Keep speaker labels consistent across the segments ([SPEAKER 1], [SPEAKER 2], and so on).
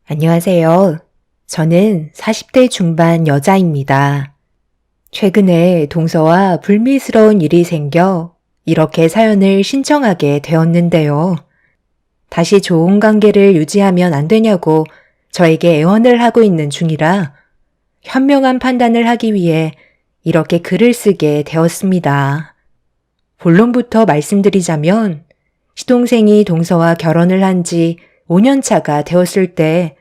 [SPEAKER 1] 안녕하세요. 저는 40대 중반 여자입니다. 최근에 동서와 불미스러운 일이 생겨 이렇게 사연을 신청하게 되었는데요. 다시 좋은 관계를 유지하면 안 되냐고 저에게 애원을 하고 있는 중이라 현명한 판단을 하기 위해 이렇게 글을 쓰게 되었습니다. 본론부터 말씀드리자면 시동생이 동서와 결혼을 한 지 5년 차가 되었을 때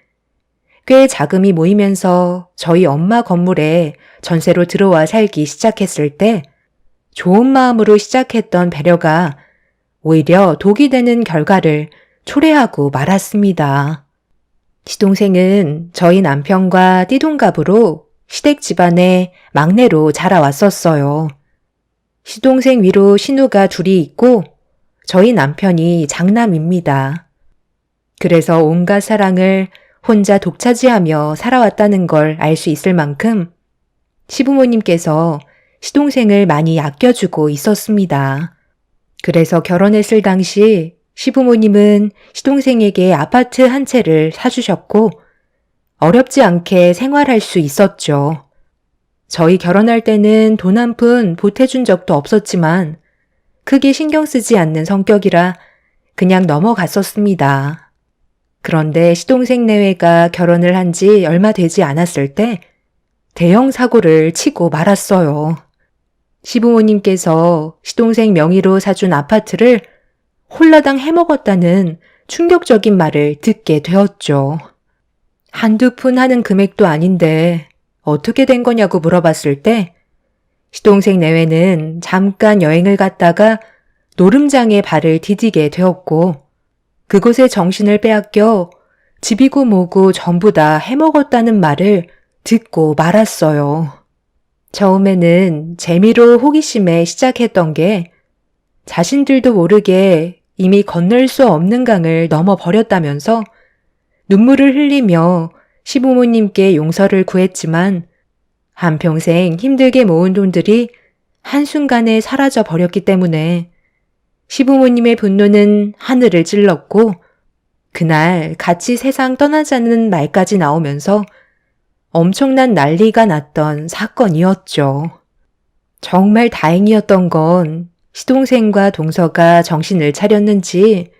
[SPEAKER 1] 꽤 자금이 모이면서 저희 엄마 건물에 전세로 들어와 살기 시작했을 때 좋은 마음으로 시작했던 배려가 오히려 독이 되는 결과를 초래하고 말았습니다. 시동생은 저희 남편과 띠동갑으로 시댁 집안의 막내로 자라왔었어요. 시동생 위로 신우가 둘이 있고 저희 남편이 장남입니다. 그래서 온갖 사랑을 혼자 독차지하며 살아왔다는 걸 알 수 있을 만큼 시부모님께서 시동생을 많이 아껴주고 있었습니다. 그래서 결혼했을 당시 시부모님은 시동생에게 아파트 한 채를 사주셨고 어렵지 않게 생활할 수 있었죠. 저희 결혼할 때는 돈 한 푼 보태준 적도 없었지만 크게 신경 쓰지 않는 성격이라 그냥 넘어갔었습니다. 그런데 시동생 내외가 결혼을 한 지 얼마 되지 않았을 때 대형 사고를 치고 말았어요. 시부모님께서 시동생 명의로 사준 아파트를 홀라당 해먹었다는 충격적인 말을 듣게 되었죠. 한두 푼 하는 금액도 아닌데 어떻게 된 거냐고 물어봤을 때 시동생 내외는 잠깐 여행을 갔다가 노름장에 발을 디디게 되었고 그곳에 정신을 빼앗겨 집이고 뭐고 전부 다 해먹었다는 말을 듣고 말았어요. 처음에는 재미로 호기심에 시작했던 게 자신들도 모르게 이미 건널 수 없는 강을 넘어버렸다면서 눈물을 흘리며 시부모님께 용서를 구했지만 한평생 힘들게 모은 돈들이 한순간에 사라져 버렸기 때문에 시부모님의 분노는 하늘을 찔렀고 그날 같이 세상 떠나자는 말까지 나오면서 엄청난 난리가 났던 사건이었죠. 정말 다행이었던 건 시동생과 동서가 정신을 차렸는지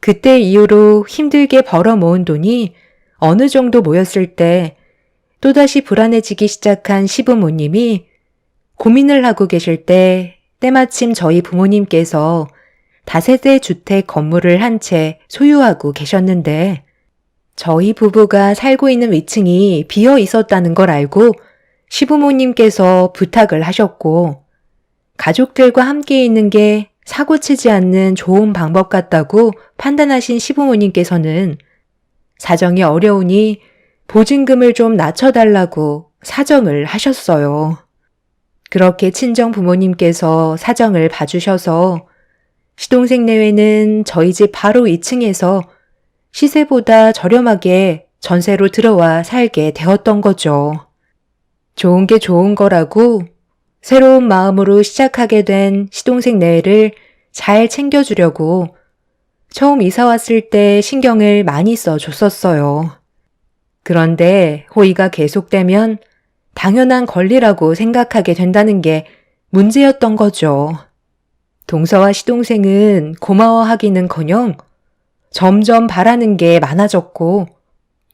[SPEAKER 1] 그때 이후로 힘들게 벌어 모은 돈이 어느 정도 모였을 때 또다시 불안해지기 시작한 시부모님이 고민을 하고 계실 때 때마침 저희 부모님께서 다세대 주택 건물을 한 채 소유하고 계셨는데 저희 부부가 살고 있는 위층이 비어 있었다는 걸 알고 시부모님께서 부탁을 하셨고 가족들과 함께 있는 게 사고치지 않는 좋은 방법 같다고 판단하신 시부모님께서는 사정이 어려우니 보증금을 좀 낮춰달라고 사정을 하셨어요. 그렇게 친정 부모님께서 사정을 봐주셔서 시동생 내외는 저희 집 바로 2층에서 시세보다 저렴하게 전세로 들어와 살게 되었던 거죠. 좋은 게 좋은 거라고 새로운 마음으로 시작하게 된 시동생 내외를 잘 챙겨주려고 처음 이사 왔을 때 신경을 많이 써줬었어요. 그런데 호의가 계속되면 당연한 권리라고 생각하게 된다는 게 문제였던 거죠. 동서와 시동생은 고마워하기는커녕 점점 바라는 게 많아졌고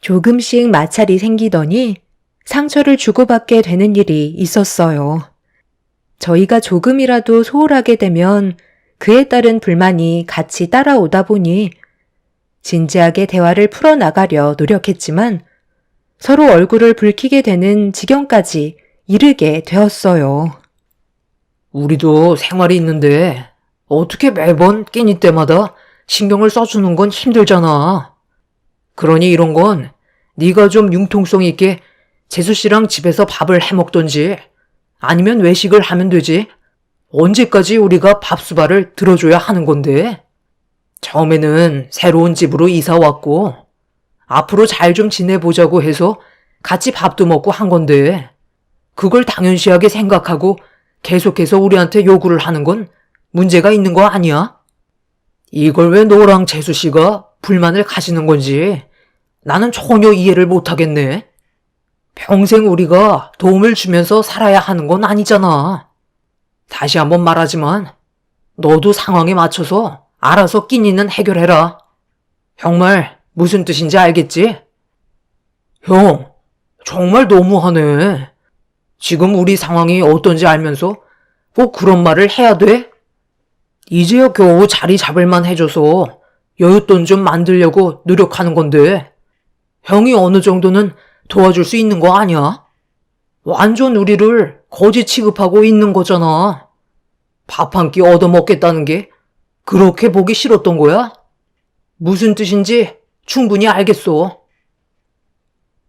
[SPEAKER 1] 조금씩 마찰이 생기더니 상처를 주고받게 되는 일이 있었어요. 저희가 조금이라도 소홀하게 되면 그에 따른 불만이 같이 따라오다 보니 진지하게 대화를 풀어나가려 노력했지만 서로 얼굴을 붉히게 되는 지경까지 이르게 되었어요.
[SPEAKER 2] 우리도 생활이 있는데 어떻게 매번 끼니 때마다 신경을 써주는 건 힘들잖아. 그러니 이런 건 네가 좀 융통성 있게 재수 씨랑 집에서 밥을 해먹던지 아니면 외식을 하면 되지. 언제까지 우리가 밥수발을 들어줘야 하는 건데? 처음에는 새로운 집으로 이사 왔고 앞으로 잘 좀 지내보자고 해서 같이 밥도 먹고 한 건데 그걸 당연시하게 생각하고 계속해서 우리한테 요구를 하는 건 문제가 있는 거 아니야? 이걸 왜 너랑 재수 씨가 불만을 가지는 건지 나는 전혀 이해를 못하겠네. 평생 우리가 도움을 주면서 살아야 하는 건 아니잖아. 다시 한번 말하지만 너도 상황에 맞춰서 알아서 끼니는 해결해라. 형 말 무슨 뜻인지 알겠지? 형, 정말 너무하네. 지금 우리 상황이 어떤지 알면서 꼭 그런 말을 해야 돼? 이제야 겨우 자리 잡을만 해줘서 여윳돈 좀 만들려고 노력하는 건데 형이 어느 정도는 도와줄 수 있는 거 아니야? 완전 우리를 거지 취급하고 있는 거잖아. 밥 한 끼 얻어먹겠다는 게 그렇게 보기 싫었던 거야? 무슨 뜻인지 충분히 알겠어.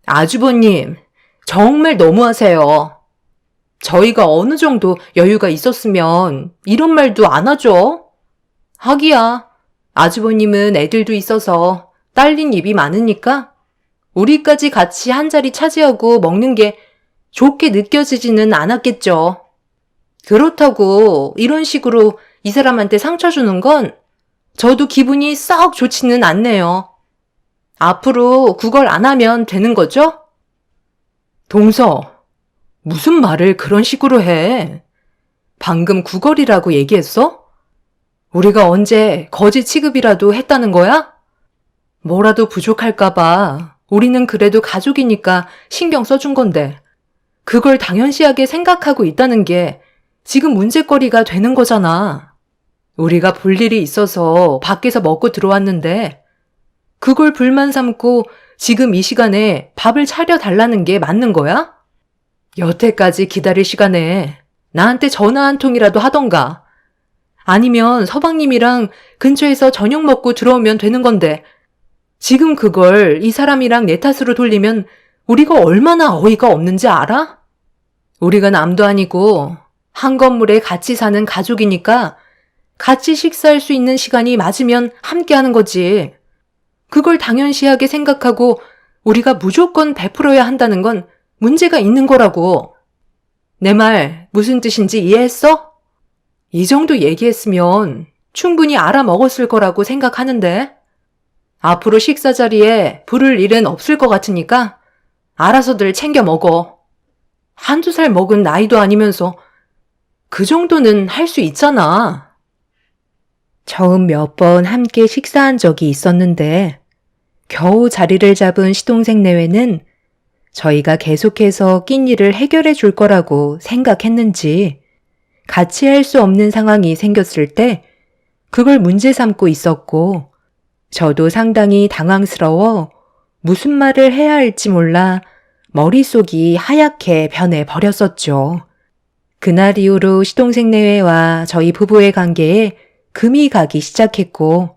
[SPEAKER 1] 아주버님, 정말 너무하세요. 저희가 어느 정도 여유가 있었으면 이런 말도 안 하죠. 하기야, 아주버님은 애들도 있어서 딸린 입이 많으니까 우리까지 같이 한 자리 차지하고 먹는 게 좋게 느껴지지는 않았겠죠. 그렇다고 이런 식으로 이 사람한테 상처 주는 건 저도 기분이 썩 좋지는 않네요. 앞으로 그걸 안 하면 되는 거죠? 동서, 무슨 말을 그런 식으로 해? 방금 구걸이라고 얘기했어? 우리가 언제 거지 취급이라도 했다는 거야? 뭐라도 부족할까봐 우리는 그래도 가족이니까 신경 써준 건데 그걸 당연시하게 생각하고 있다는 게 지금 문제거리가 되는 거잖아. 우리가 볼 일이 있어서 밖에서 먹고 들어왔는데 그걸 불만 삼고 지금 이 시간에 밥을 차려달라는 게 맞는 거야? 여태까지 기다릴 시간에 나한테 전화 한 통이라도 하던가 아니면 서방님이랑 근처에서 저녁 먹고 들어오면 되는 건데 지금 그걸 이 사람이랑 내 탓으로 돌리면 우리가 얼마나 어이가 없는지 알아? 우리가 남도 아니고 한 건물에 같이 사는 가족이니까 같이 식사할 수 있는 시간이 맞으면 함께 하는 거지. 그걸 당연시하게 생각하고 우리가 무조건 베풀어야 한다는 건 문제가 있는 거라고. 내 말 무슨 뜻인지 이해했어? 이 정도 얘기했으면 충분히 알아먹었을 거라고 생각하는데 앞으로 식사 자리에 부를 일은 없을 것 같으니까 알아서들 챙겨 먹어. 한두 살 먹은 나이도 아니면서 그 정도는 할 수 있잖아. 처음 몇 번 함께 식사한 적이 있었는데 겨우 자리를 잡은 시동생 내외는 저희가 계속해서 끼니를 해결해 줄 거라고 생각했는지 같이 할 수 없는 상황이 생겼을 때 그걸 문제 삼고 있었고 저도 상당히 당황스러워 무슨 말을 해야 할지 몰라 머릿속이 하얗게 변해버렸었죠. 그날 이후로 시동생 내외와 저희 부부의 관계에 금이 가기 시작했고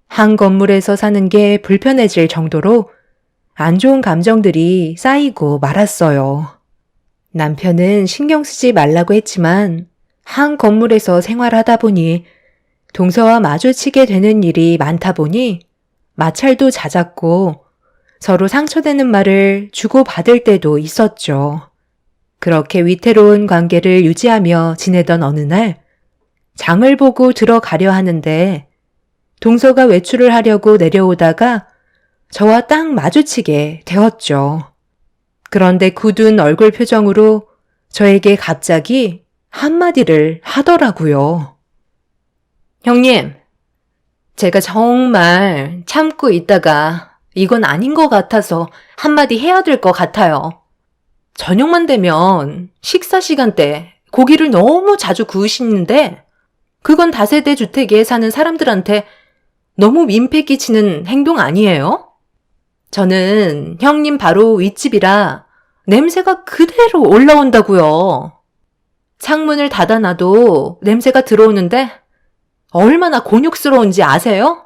[SPEAKER 1] 한 건물에서 사는 게 불편해질 정도로 안 좋은 감정들이 쌓이고 말았어요. 남편은 신경 쓰지 말라고 했지만 한 건물에서 생활하다 보니 동서와 마주치게 되는 일이 많다 보니 마찰도 잦았고 서로 상처되는 말을 주고받을 때도 있었죠. 그렇게 위태로운 관계를 유지하며 지내던 어느 날 장을 보고 들어가려 하는데 동서가 외출을 하려고 내려오다가 저와 딱 마주치게 되었죠. 그런데 굳은 얼굴 표정으로 저에게 갑자기 한마디를 하더라고요. 형님, 제가 정말 참고 있다가 이건 아닌 것 같아서 한마디 해야 될 것 같아요. 저녁만 되면 식사 시간 때 고기를 너무 자주 구우시는데 그건 다세대 주택에 사는 사람들한테 너무 민폐 끼치는 행동 아니에요? 저는 형님 바로 윗집이라 냄새가 그대로 올라온다고요. 창문을 닫아놔도 냄새가 들어오는데 얼마나 곤욕스러운지 아세요?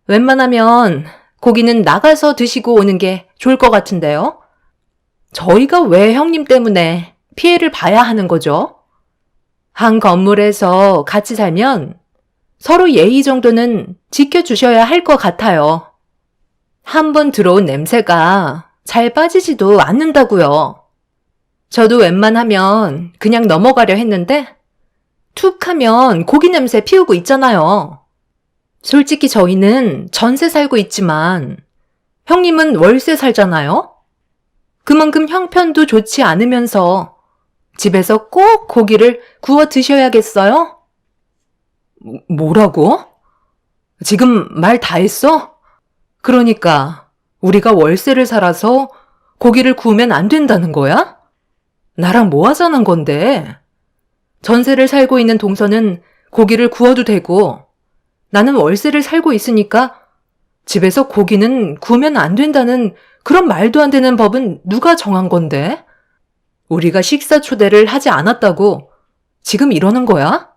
[SPEAKER 1] 웬만하면 고기는 나가서 드시고 오는 게 좋을 것 같은데요. 저희가 왜 형님 때문에 피해를 봐야 하는 거죠? 한 건물에서 같이 살면 서로 예의 정도는 지켜주셔야 할 것 같아요. 한 번 들어온 냄새가 잘 빠지지도 않는다고요. 저도 웬만하면 그냥 넘어가려 했는데 툭 하면 고기 냄새 피우고 있잖아요. 솔직히 저희는 전세 살고 있지만 형님은 월세 살잖아요? 그만큼 형편도 좋지 않으면서 집에서 꼭 고기를 구워 드셔야겠어요?
[SPEAKER 2] 뭐라고?
[SPEAKER 1] 지금 말 다 했어? 그러니까 우리가 월세를 살아서 고기를 구우면 안 된다는 거야? 나랑 뭐 하자는 건데? 전세를 살고 있는 동서는 고기를 구워도 되고 나는 월세를 살고 있으니까 집에서 고기는 구우면 안 된다는 그런 말도 안 되는 법은 누가 정한 건데? 우리가 식사 초대를 하지 않았다고 지금 이러는 거야?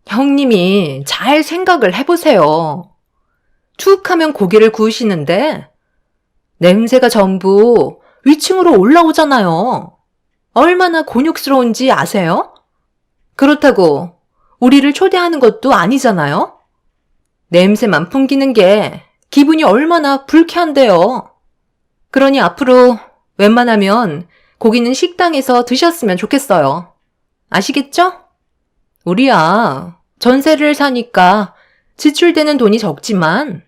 [SPEAKER 1] 형님이 잘 생각을 해보세요. 툭 하면 고기를 구우시는데 냄새가 전부 위층으로 올라오잖아요. 얼마나 곤욕스러운지 아세요? 그렇다고 우리를 초대하는 것도 아니잖아요? 냄새만 풍기는 게 기분이 얼마나 불쾌한데요. 그러니 앞으로 웬만하면 고기는 식당에서 드셨으면 좋겠어요. 아시겠죠? 우리야 전세를 사니까 지출되는 돈이 적지만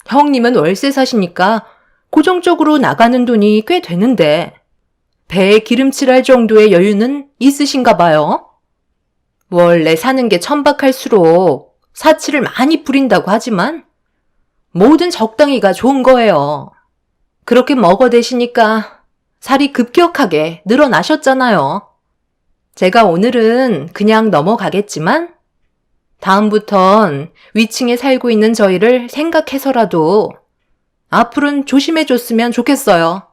[SPEAKER 1] 형님은 월세 사시니까 고정적으로 나가는 돈이 꽤 되는데 배에 기름칠할 정도의 여유는 있으신가 봐요. 원래 사는 게 천박할수록 사치를 많이 부린다고 하지만 뭐든 적당히가 좋은 거예요. 그렇게 먹어대시니까 살이 급격하게 늘어나셨잖아요. 제가 오늘은 그냥 넘어가겠지만 다음부턴 위층에 살고 있는 저희를 생각해서라도 앞으로는 조심해줬으면 좋겠어요.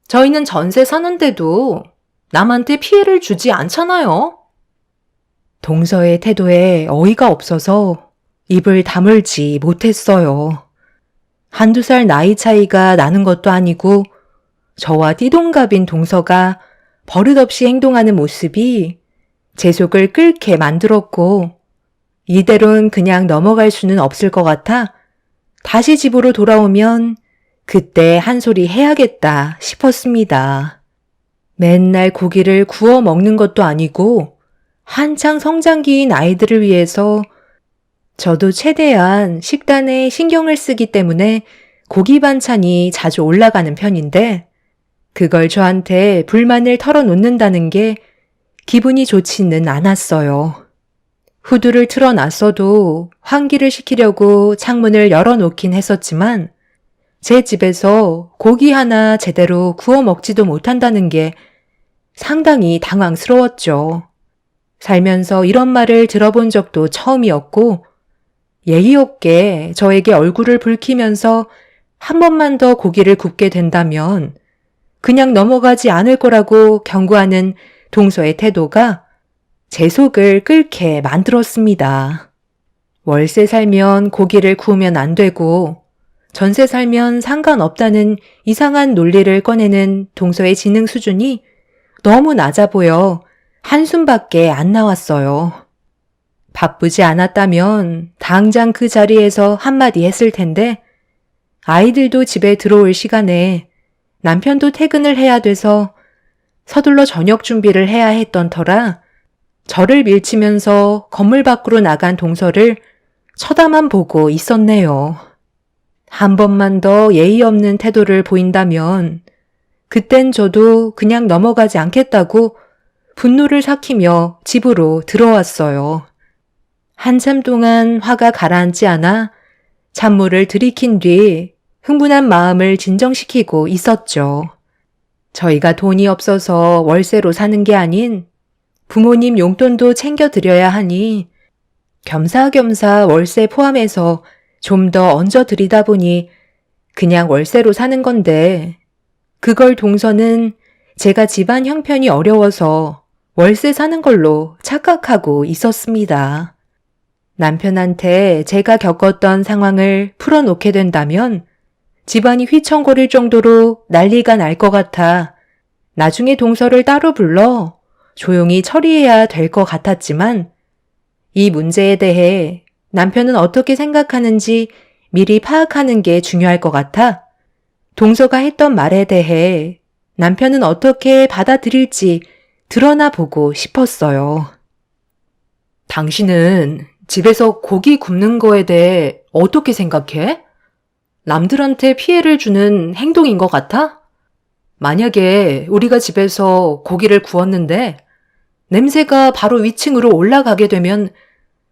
[SPEAKER 1] 저희는 전세 사는데도 남한테 피해를 주지 않잖아요.
[SPEAKER 2] 동서의 태도에 어이가 없어서 입을 다물지 못했어요. 한두 살 나이 차이가 나는 것도 아니고 저와 띠동갑인 동서가 버릇없이 행동하는 모습이 제 속을 끓게 만들었고 이대로는 그냥 넘어갈 수는 없을 것 같아 다시 집으로 돌아오면 그때 한 소리 해야겠다 싶었습니다. 맨날 고기를 구워 먹는 것도 아니고 한창 성장기인 아이들을 위해서 저도 최대한 식단에 신경을 쓰기 때문에 고기 반찬이 자주 올라가는 편인데 그걸 저한테 불만을 털어놓는다는 게 기분이 좋지는 않았어요. 후드를 틀어놨어도 환기를 시키려고 창문을 열어놓긴 했었지만 제 집에서 고기 하나 제대로 구워 먹지도 못한다는 게 상당히 당황스러웠죠. 살면서 이런 말을 들어본 적도 처음이었고 예의 없게 저에게 얼굴을 붉히면서 한 번만 더 고기를 굽게 된다면 그냥 넘어가지 않을 거라고 경고하는 동서의 태도가 제 속을 끓게 만들었습니다. 월세 살면 고기를 구우면 안 되고 전세 살면 상관없다는 이상한 논리를 꺼내는 동서의 지능 수준이 너무 낮아 보여 한숨밖에 안 나왔어요. 바쁘지 않았다면 당장 그 자리에서 한마디 했을 텐데 아이들도 집에 들어올 시간에 남편도 퇴근을 해야 돼서 서둘러 저녁 준비를 해야 했던 터라 저를 밀치면서 건물 밖으로 나간 동서를 쳐다만 보고 있었네요. 한 번만 더 예의 없는 태도를 보인다면 그땐 저도 그냥 넘어가지 않겠다고 분노를 삭히며 집으로 들어왔어요. 한참 동안 화가 가라앉지 않아 찬물을 들이킨 뒤 흥분한 마음을 진정시키고 있었죠. 저희가 돈이 없어서 월세로 사는 게 아닌 부모님 용돈도 챙겨드려야 하니 겸사겸사 월세 포함해서 좀 더 얹어드리다 보니 그냥 월세로 사는 건데 그걸 동서는 제가 집안 형편이 어려워서 월세 사는 걸로 착각하고 있었습니다. 남편한테 제가 겪었던 상황을 풀어놓게 된다면 집안이 휘청거릴 정도로 난리가 날 것 같아 나중에 동서를 따로 불러 조용히 처리해야 될 것 같았지만 이 문제에 대해 남편은 어떻게 생각하는지 미리 파악하는 게 중요할 것 같아 동서가 했던 말에 대해 남편은 어떻게 받아들일지 드러나 보고 싶었어요.
[SPEAKER 1] 당신은 집에서 고기 굽는 거에 대해 어떻게 생각해? 남들한테 피해를 주는 행동인 것 같아? 만약에 우리가 집에서 고기를 구웠는데 냄새가 바로 위층으로 올라가게 되면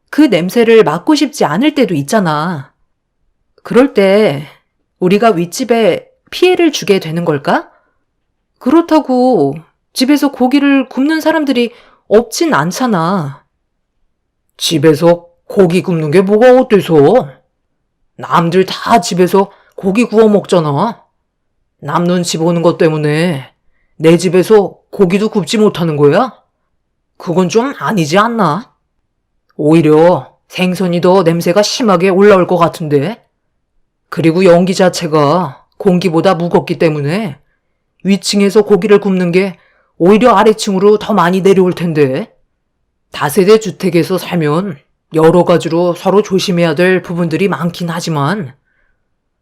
[SPEAKER 1] 그 냄새를 맡고 싶지 않을 때도 있잖아. 그럴 때 우리가 윗집에 피해를 주게 되는 걸까? 그렇다고 집에서 고기를 굽는 사람들이 없진 않잖아.
[SPEAKER 2] 집에서 고기 굽는 게 뭐가 어때서? 남들 다 집에서 고기 구워 먹잖아. 남 눈치 보는 것 때문에 내 집에서 고기도 굽지 못하는 거야? 그건 좀 아니지 않나? 오히려 생선이 더 냄새가 심하게 올라올 것 같은데? 그리고 연기 자체가 공기보다 무겁기 때문에 위층에서 고기를 굽는 게 오히려 아래층으로 더 많이 내려올 텐데. 다세대 주택에서 살면 여러 가지로 서로 조심해야 될 부분들이 많긴 하지만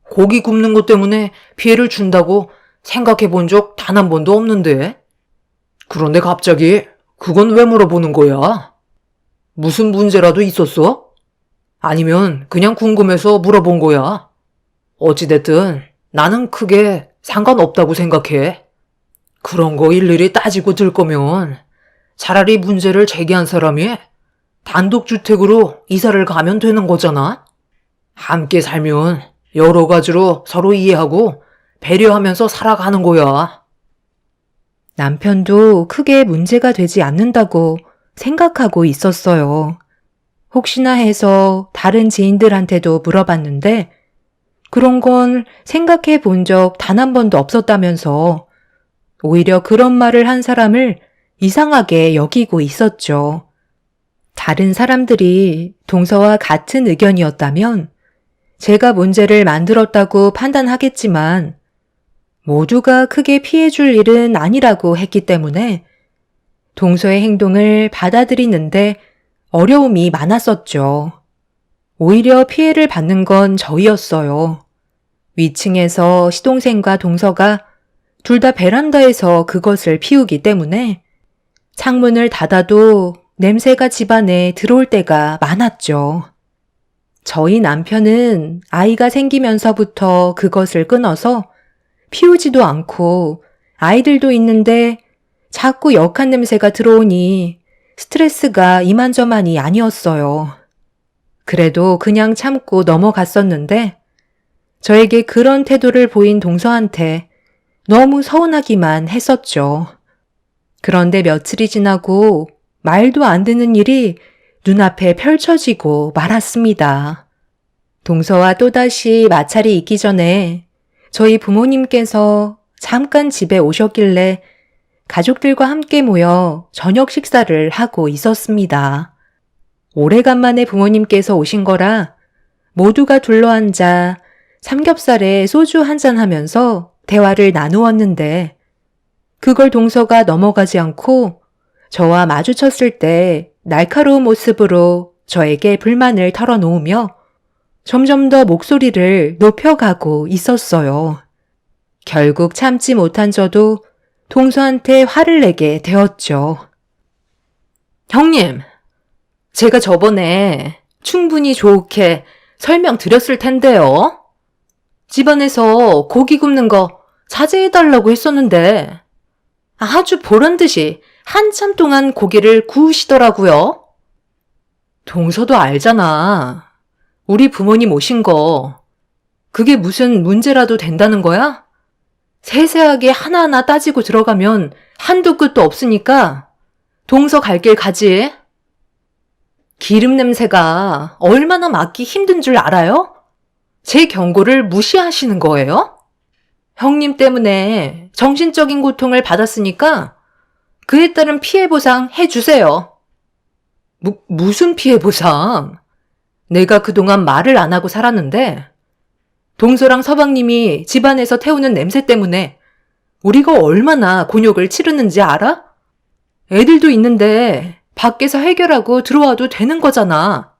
[SPEAKER 2] 고기 굽는 것 때문에 피해를 준다고 생각해 본 적 단 한 번도 없는데. 그런데 갑자기 그건 왜 물어보는 거야? 무슨 문제라도 있었어? 아니면 그냥 궁금해서 물어본 거야? 어찌됐든 나는 크게 상관없다고 생각해. 그런 거 일일이 따지고 들 거면 차라리 문제를 제기한 사람이 단독주택으로 이사를 가면 되는 거잖아? 함께 살면 여러 가지로 서로 이해하고 배려하면서 살아가는 거야.
[SPEAKER 1] 남편도 크게 문제가 되지 않는다고 생각하고 있었어요. 혹시나 해서 다른 지인들한테도 물어봤는데 그런 건 생각해 본 적 단 한 번도 없었다면서 오히려 그런 말을 한 사람을 이상하게 여기고 있었죠. 다른 사람들이 동서와 같은 의견이었다면 제가 문제를 만들었다고 판단하겠지만 모두가 크게 피해줄 일은 아니라고 했기 때문에 동서의 행동을 받아들이는데 어려움이 많았었죠. 오히려 피해를 받는 건 저희였어요. 위층에서 시동생과 동서가 둘 다 베란다에서 그것을 피우기 때문에 창문을 닫아도 냄새가 집안에 들어올 때가 많았죠. 저희 남편은 아이가 생기면서부터 그것을 끊어서 피우지도 않고 아이들도 있는데 자꾸 역한 냄새가 들어오니 스트레스가 이만저만이 아니었어요. 그래도 그냥 참고 넘어갔었는데 저에게 그런 태도를 보인 동서한테 너무 서운하기만 했었죠. 그런데 며칠이 지나고 말도 안 되는 일이 눈앞에 펼쳐지고 말았습니다. 동서와 또다시 마찰이 있기 전에 저희 부모님께서 잠깐 집에 오셨길래 가족들과 함께 모여 저녁 식사를 하고 있었습니다. 오래간만에 부모님께서 오신 거라 모두가 둘러앉아 삼겹살에 소주 한잔 하면서 대화를 나누었는데 그걸 동서가 넘어가지 않고 저와 마주쳤을 때 날카로운 모습으로 저에게 불만을 털어놓으며 점점 더 목소리를 높여가고 있었어요. 결국 참지 못한 저도 동서한테 화를 내게 되었죠. 형님, 제가 저번에 충분히 좋게 설명드렸을 텐데요. 집안에서 고기 굽는 거 자제해달라고 했었는데 아주 보란듯이 한참 동안 고기를 구우시더라고요. 동서도 알잖아. 우리 부모님 오신 거 그게 무슨 문제라도 된다는 거야? 세세하게 하나하나 따지고 들어가면 한도 끝도 없으니까 동서 갈 길 가지. 기름 냄새가 얼마나 맡기 힘든 줄 알아요? 제 경고를 무시하시는 거예요? 형님 때문에 정신적인 고통을 받았으니까 그에 따른 피해 보상 해주세요. 무슨 피해 보상? 내가 그동안 말을 안 하고 살았는데 동서랑 서방님이 집안에서 태우는 냄새 때문에 우리가 얼마나 곤욕을 치르는지 알아? 애들도 있는데 밖에서 해결하고 들어와도 되는 거잖아.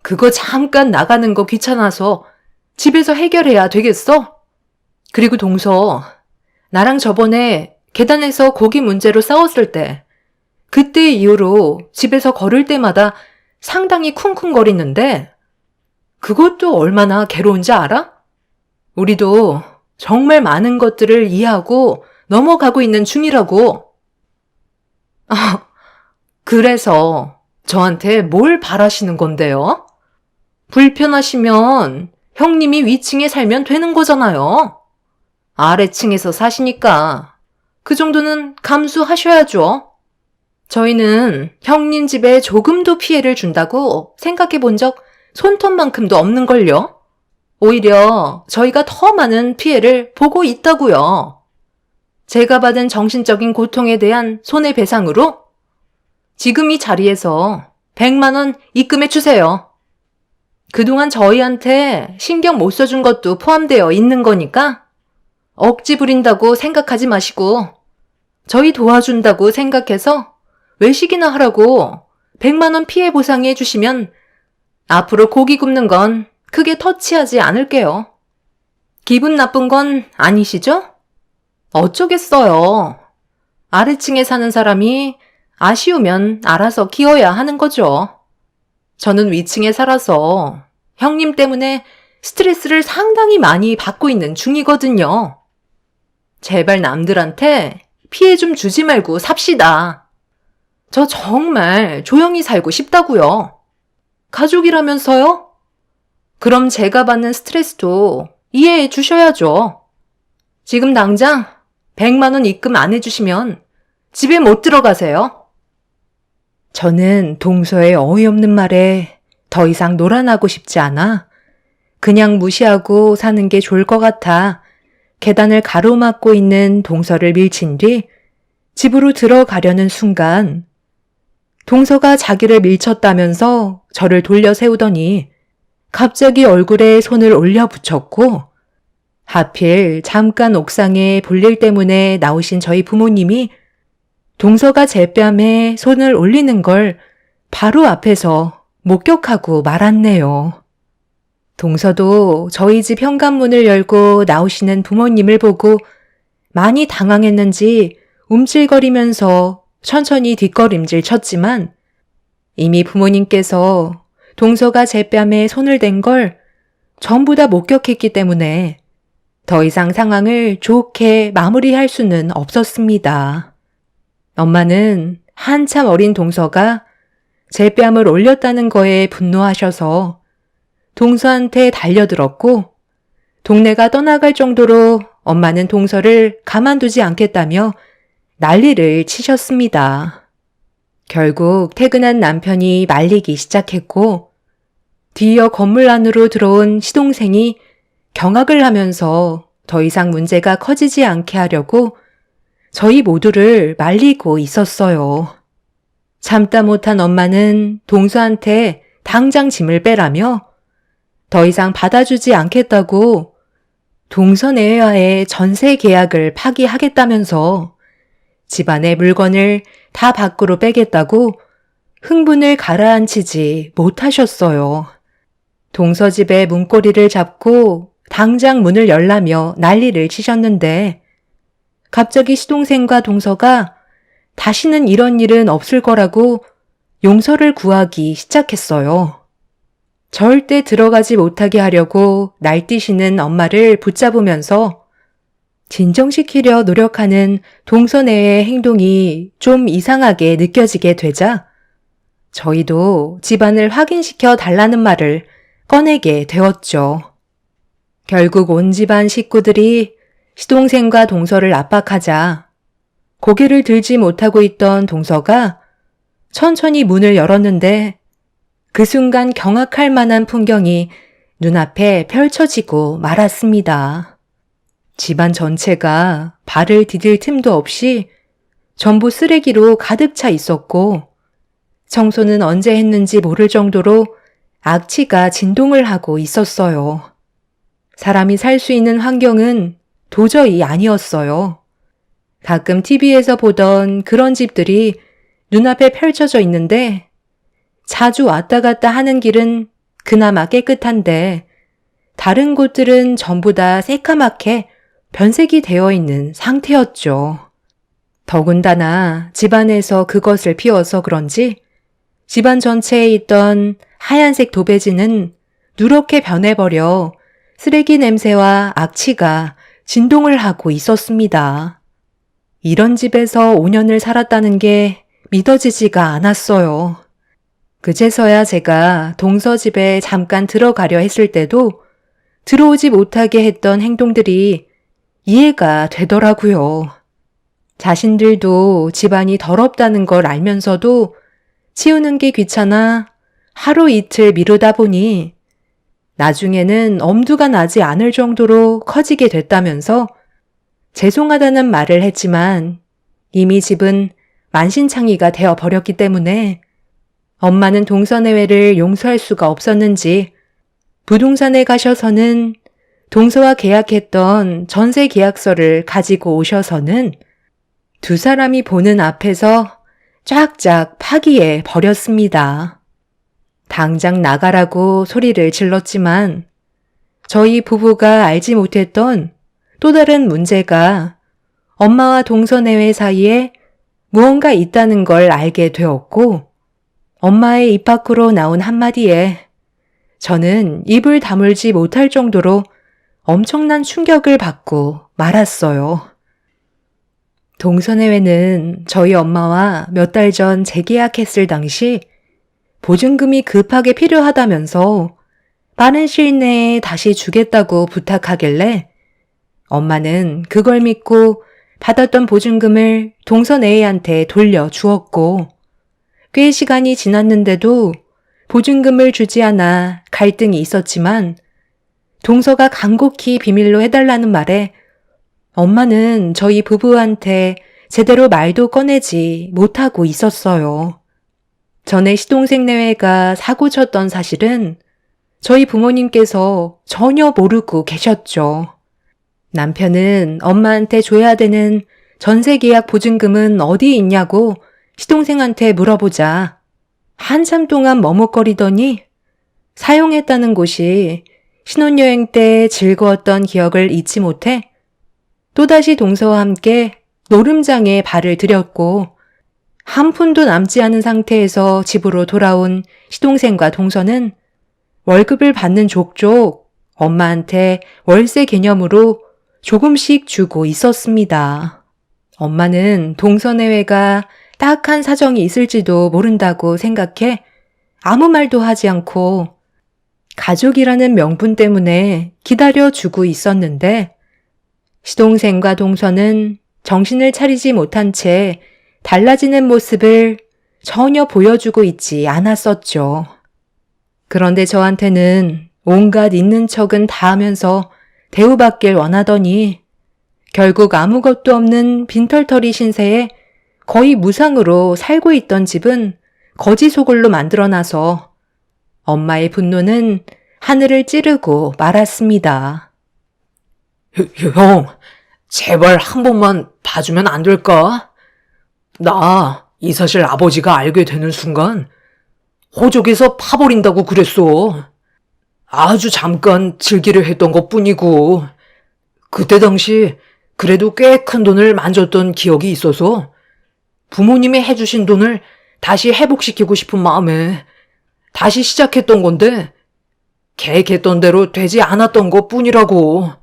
[SPEAKER 1] 그거 잠깐 나가는 거 귀찮아서 집에서 해결해야 되겠어? 그리고 동서, 나랑 저번에 계단에서 고기 문제로 싸웠을 때 그때 이후로 집에서 걸을 때마다 상당히 쿵쿵거리는데 그것도 얼마나 괴로운지 알아? 우리도 정말 많은 것들을 이해하고 넘어가고 있는 중이라고. 그래서 저한테 뭘 바라시는 건데요? 불편하시면 형님이 위층에 살면 되는 거잖아요. 아래층에서 사시니까 그 정도는 감수하셔야죠. 저희는 형님 집에 조금도 피해를 준다고 생각해 본 적 손톱만큼도 없는걸요. 오히려 저희가 더 많은 피해를 보고 있다고요. 제가 받은 정신적인 고통에 대한 손해배상으로 지금 이 자리에서 100만 원 입금해 주세요. 그동안 저희한테 신경 못 써준 것도 포함되어 있는 거니까 억지 부린다고 생각하지 마시고 저희 도와준다고 생각해서 외식이나 하라고 100만 원 피해 보상해 주시면 앞으로 고기 굽는 건 크게 터치하지 않을게요. 기분 나쁜 건 아니시죠? 어쩌겠어요. 아래층에 사는 사람이 아쉬우면 알아서 키워야 하는 거죠. 저는 위층에 살아서 형님 때문에 스트레스를 상당히 많이 받고 있는 중이거든요. 제발 남들한테 피해 좀 주지 말고 삽시다. 저 정말 조용히 살고 싶다고요. 가족이라면서요? 그럼 제가 받는 스트레스도 이해해 주셔야죠. 지금 당장 100만 원 입금 안 해주시면 집에 못 들어가세요.
[SPEAKER 2] 저는 동서의 어이없는 말에 더 이상 놀아나고 싶지 않아 그냥 무시하고 사는 게 좋을 것 같아 계단을 가로막고 있는 동서를 밀친 뒤 집으로 들어가려는 순간 동서가 자기를 밀쳤다면서 저를 돌려 세우더니 갑자기 얼굴에 손을 올려 붙였고 하필 잠깐 옥상에 볼일 때문에 나오신 저희 부모님이 동서가 제 뺨에 손을 올리는 걸 바로 앞에서 목격하고 말았네요. 동서도 저희 집 현관문을 열고 나오시는 부모님을 보고 많이 당황했는지 움찔거리면서 천천히 뒷걸음질 쳤지만 이미 부모님께서 동서가 제 뺨에 손을 댄 걸 전부 다 목격했기 때문에 더 이상 상황을 좋게 마무리할 수는 없었습니다. 엄마는 한참 어린 동서가 제 뺨을 올렸다는 거에 분노하셔서 동서한테 달려들었고 동네가 떠나갈 정도로 엄마는 동서를 가만두지 않겠다며 난리를 치셨습니다. 결국 퇴근한 남편이 말리기 시작했고 뒤이어 건물 안으로 들어온 시동생이 경악을 하면서 더 이상 문제가 커지지 않게 하려고 저희 모두를 말리고 있었어요. 참다 못한 엄마는 동서한테 당장 짐을 빼라며 더 이상 받아주지 않겠다고 동서 내외와의 전세 계약을 파기하겠다면서 집안의 물건을 다 밖으로 빼겠다고 흥분을 가라앉히지 못하셨어요. 동서 집의 문고리를 잡고 당장 문을 열라며 난리를 치셨는데 갑자기 시동생과 동서가 다시는 이런 일은 없을 거라고 용서를 구하기 시작했어요. 절대 들어가지 못하게 하려고 날뛰시는 엄마를 붙잡으면서 진정시키려 노력하는 동서네의 행동이 좀 이상하게 느껴지게 되자 저희도 집안을 확인시켜 달라는 말을 꺼내게 되었죠. 결국 온 집안 식구들이 시동생과 동서를 압박하자 고개를 들지 못하고 있던 동서가 천천히 문을 열었는데 그 순간 경악할 만한 풍경이 눈앞에 펼쳐지고 말았습니다. 집안 전체가 발을 디딜 틈도 없이 전부 쓰레기로 가득 차 있었고 청소는 언제 했는지 모를 정도로 악취가 진동을 하고 있었어요. 사람이 살 수 있는 환경은 도저히 아니었어요. 가끔 TV에서 보던 그런 집들이 눈앞에 펼쳐져 있는데 자주 왔다 갔다 하는 길은 그나마 깨끗한데 다른 곳들은 전부 다 새까맣게 변색이 되어 있는 상태였죠. 더군다나 집안에서 그것을 피워서 그런지 집안 전체에 있던 하얀색 도배지는 누렇게 변해버려
[SPEAKER 1] 쓰레기 냄새와 악취가 진동을 하고 있었습니다. 이런 집에서 5년을 살았다는 게 믿어지지가 않았어요. 그제서야 제가 동서 집에 잠깐 들어가려 했을 때도 들어오지 못하게 했던 행동들이 이해가 되더라고요. 자신들도 집안이 더럽다는 걸 알면서도 치우는 게 귀찮아 하루 이틀 미루다 보니 나중에는 엄두가 나지 않을 정도로 커지게 됐다면서 죄송하다는 말을 했지만 이미 집은 만신창이가 되어 버렸기 때문에 엄마는 동서내외를 용서할 수가 없었는지 부동산에 가셔서는 동서와 계약했던 전세 계약서를 가지고 오셔서는 두 사람이 보는 앞에서 쫙쫙 파기해 버렸습니다. 당장 나가라고 소리를 질렀지만 저희 부부가 알지 못했던 또 다른 문제가 엄마와 동서내외 사이에 무언가 있다는 걸 알게 되었고 엄마의 입 밖으로 나온 한마디에 저는 입을 다물지 못할 정도로 엄청난 충격을 받고 말았어요. 동서내외는 저희 엄마와 몇 달 전 재계약했을 당시 보증금이 급하게 필요하다면서 빠른 시일 내에 다시 주겠다고 부탁하길래 엄마는 그걸 믿고 받았던 보증금을 동서내외한테 돌려주었고 꽤 시간이 지났는데도 보증금을 주지 않아 갈등이 있었지만 동서가 간곡히 비밀로 해달라는 말에 엄마는 저희 부부한테 제대로 말도 꺼내지 못하고 있었어요. 전에 시동생 내외가 사고 쳤던 사실은 저희 부모님께서 전혀 모르고 계셨죠. 남편은 엄마한테 줘야 되는 전세 계약 보증금은 어디 있냐고 시동생한테 물어보자 한참 동안 머뭇거리더니 사용했다는 곳이 신혼여행 때 즐거웠던 기억을 잊지 못해 또다시 동서와 함께 노름장에 발을 들였고 한 푼도 남지 않은 상태에서 집으로 돌아온 시동생과 동서는 월급을 받는 족족 엄마한테 월세 개념으로 조금씩 주고 있었습니다. 엄마는 동서내외가 딱한 사정이 있을지도 모른다고 생각해 아무 말도 하지 않고 가족이라는 명분 때문에 기다려주고 있었는데 시동생과 동서는 정신을 차리지 못한 채 달라지는 모습을 전혀 보여주고 있지 않았었죠. 그런데 저한테는 온갖 있는 척은 다 하면서 대우받길 원하더니 결국 아무것도 없는 빈털터리 신세에 거의 무상으로 살고 있던 집은 거지 소굴로 만들어놔서 엄마의 분노는 하늘을 찌르고 말았습니다.
[SPEAKER 2] 형, 제발 한 번만 봐주면 안 될까? 나 이 사실 아버지가 알게 되는 순간 호적에서 파버린다고 그랬어. 아주 잠깐 즐기려 했던 것뿐이고 그때 당시 그래도 꽤 큰 돈을 만졌던 기억이 있어서 부모님이 해주신 돈을 다시 회복시키고 싶은 마음에 다시 시작했던 건데 계획했던 대로 되지 않았던 것뿐이라고.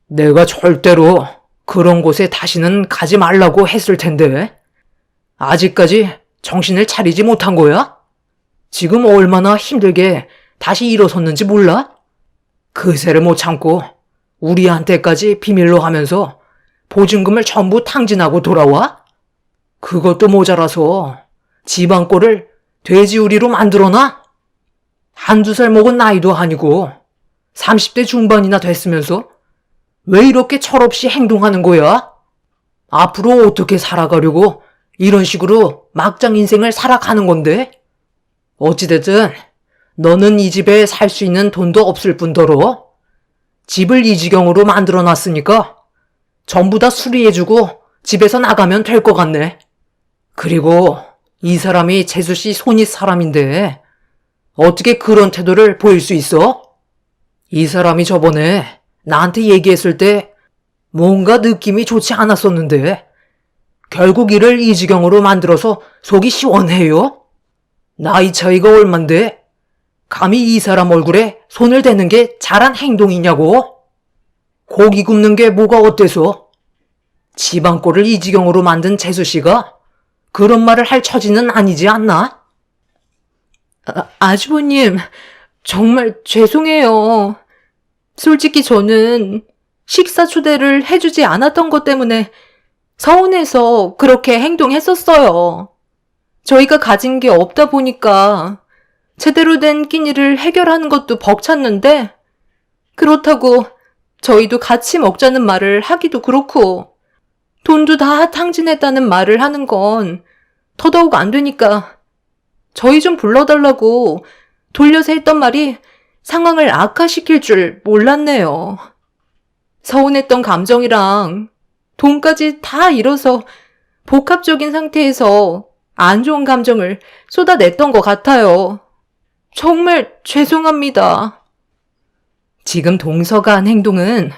[SPEAKER 2] 내가 절대로 그런 곳에 다시는 가지 말라고 했을 텐데 아직까지 정신을 차리지 못한 거야? 지금 얼마나 힘들게 다시 일어섰는지 몰라? 그새를 못 참고 우리한테까지 비밀로 하면서 보증금을 전부 탕진하고 돌아와? 그것도 모자라서 집안 꼴을 돼지우리로 만들어놔? 한두 살 먹은 나이도 아니고 30대 중반이나 됐으면서 왜 이렇게 철없이 행동하는 거야? 앞으로 어떻게 살아가려고 이런 식으로 막장 인생을 살아가는 건데? 어찌됐든 너는 이 집에 살 수 있는 돈도 없을 뿐더러 집을 이 지경으로 만들어놨으니까 전부 다 수리해주고 집에서 나가면 될 것 같네. 그리고 이 사람이 재수씨 손윗 사람인데 어떻게 그런 태도를 보일 수 있어? 이 사람이 저번에 나한테 얘기했을 때 뭔가 느낌이 좋지 않았었는데 결국 이를 이 지경으로 만들어서 속이 시원해요? 나이 차이가 얼만데 감히 이 사람 얼굴에 손을 대는 게 잘한 행동이냐고? 고기 굽는 게 뭐가 어때서? 지방골을 이 지경으로 만든 재수 씨가 그런 말을 할 처지는 아니지 않나?
[SPEAKER 1] 아주버님, 정말 죄송해요. 솔직히 저는 식사 초대를 해주지 않았던 것 때문에 서운해서 그렇게 행동했었어요. 저희가 가진 게 없다 보니까 제대로 된 끼니를 해결하는 것도 벅찼는데, 그렇다고 저희도 같이 먹자는 말을 하기도 그렇고, 돈도 다 탕진했다는 말을 하는 건 더더욱 안 되니까 저희 좀 불러달라고 돌려서 했던 말이 상황을 악화시킬 줄 몰랐네요. 서운했던 감정이랑 돈까지 다 잃어서 복합적인 상태에서 안 좋은 감정을 쏟아냈던 것 같아요. 정말 죄송합니다.
[SPEAKER 2] 지금 동서가 한 행동은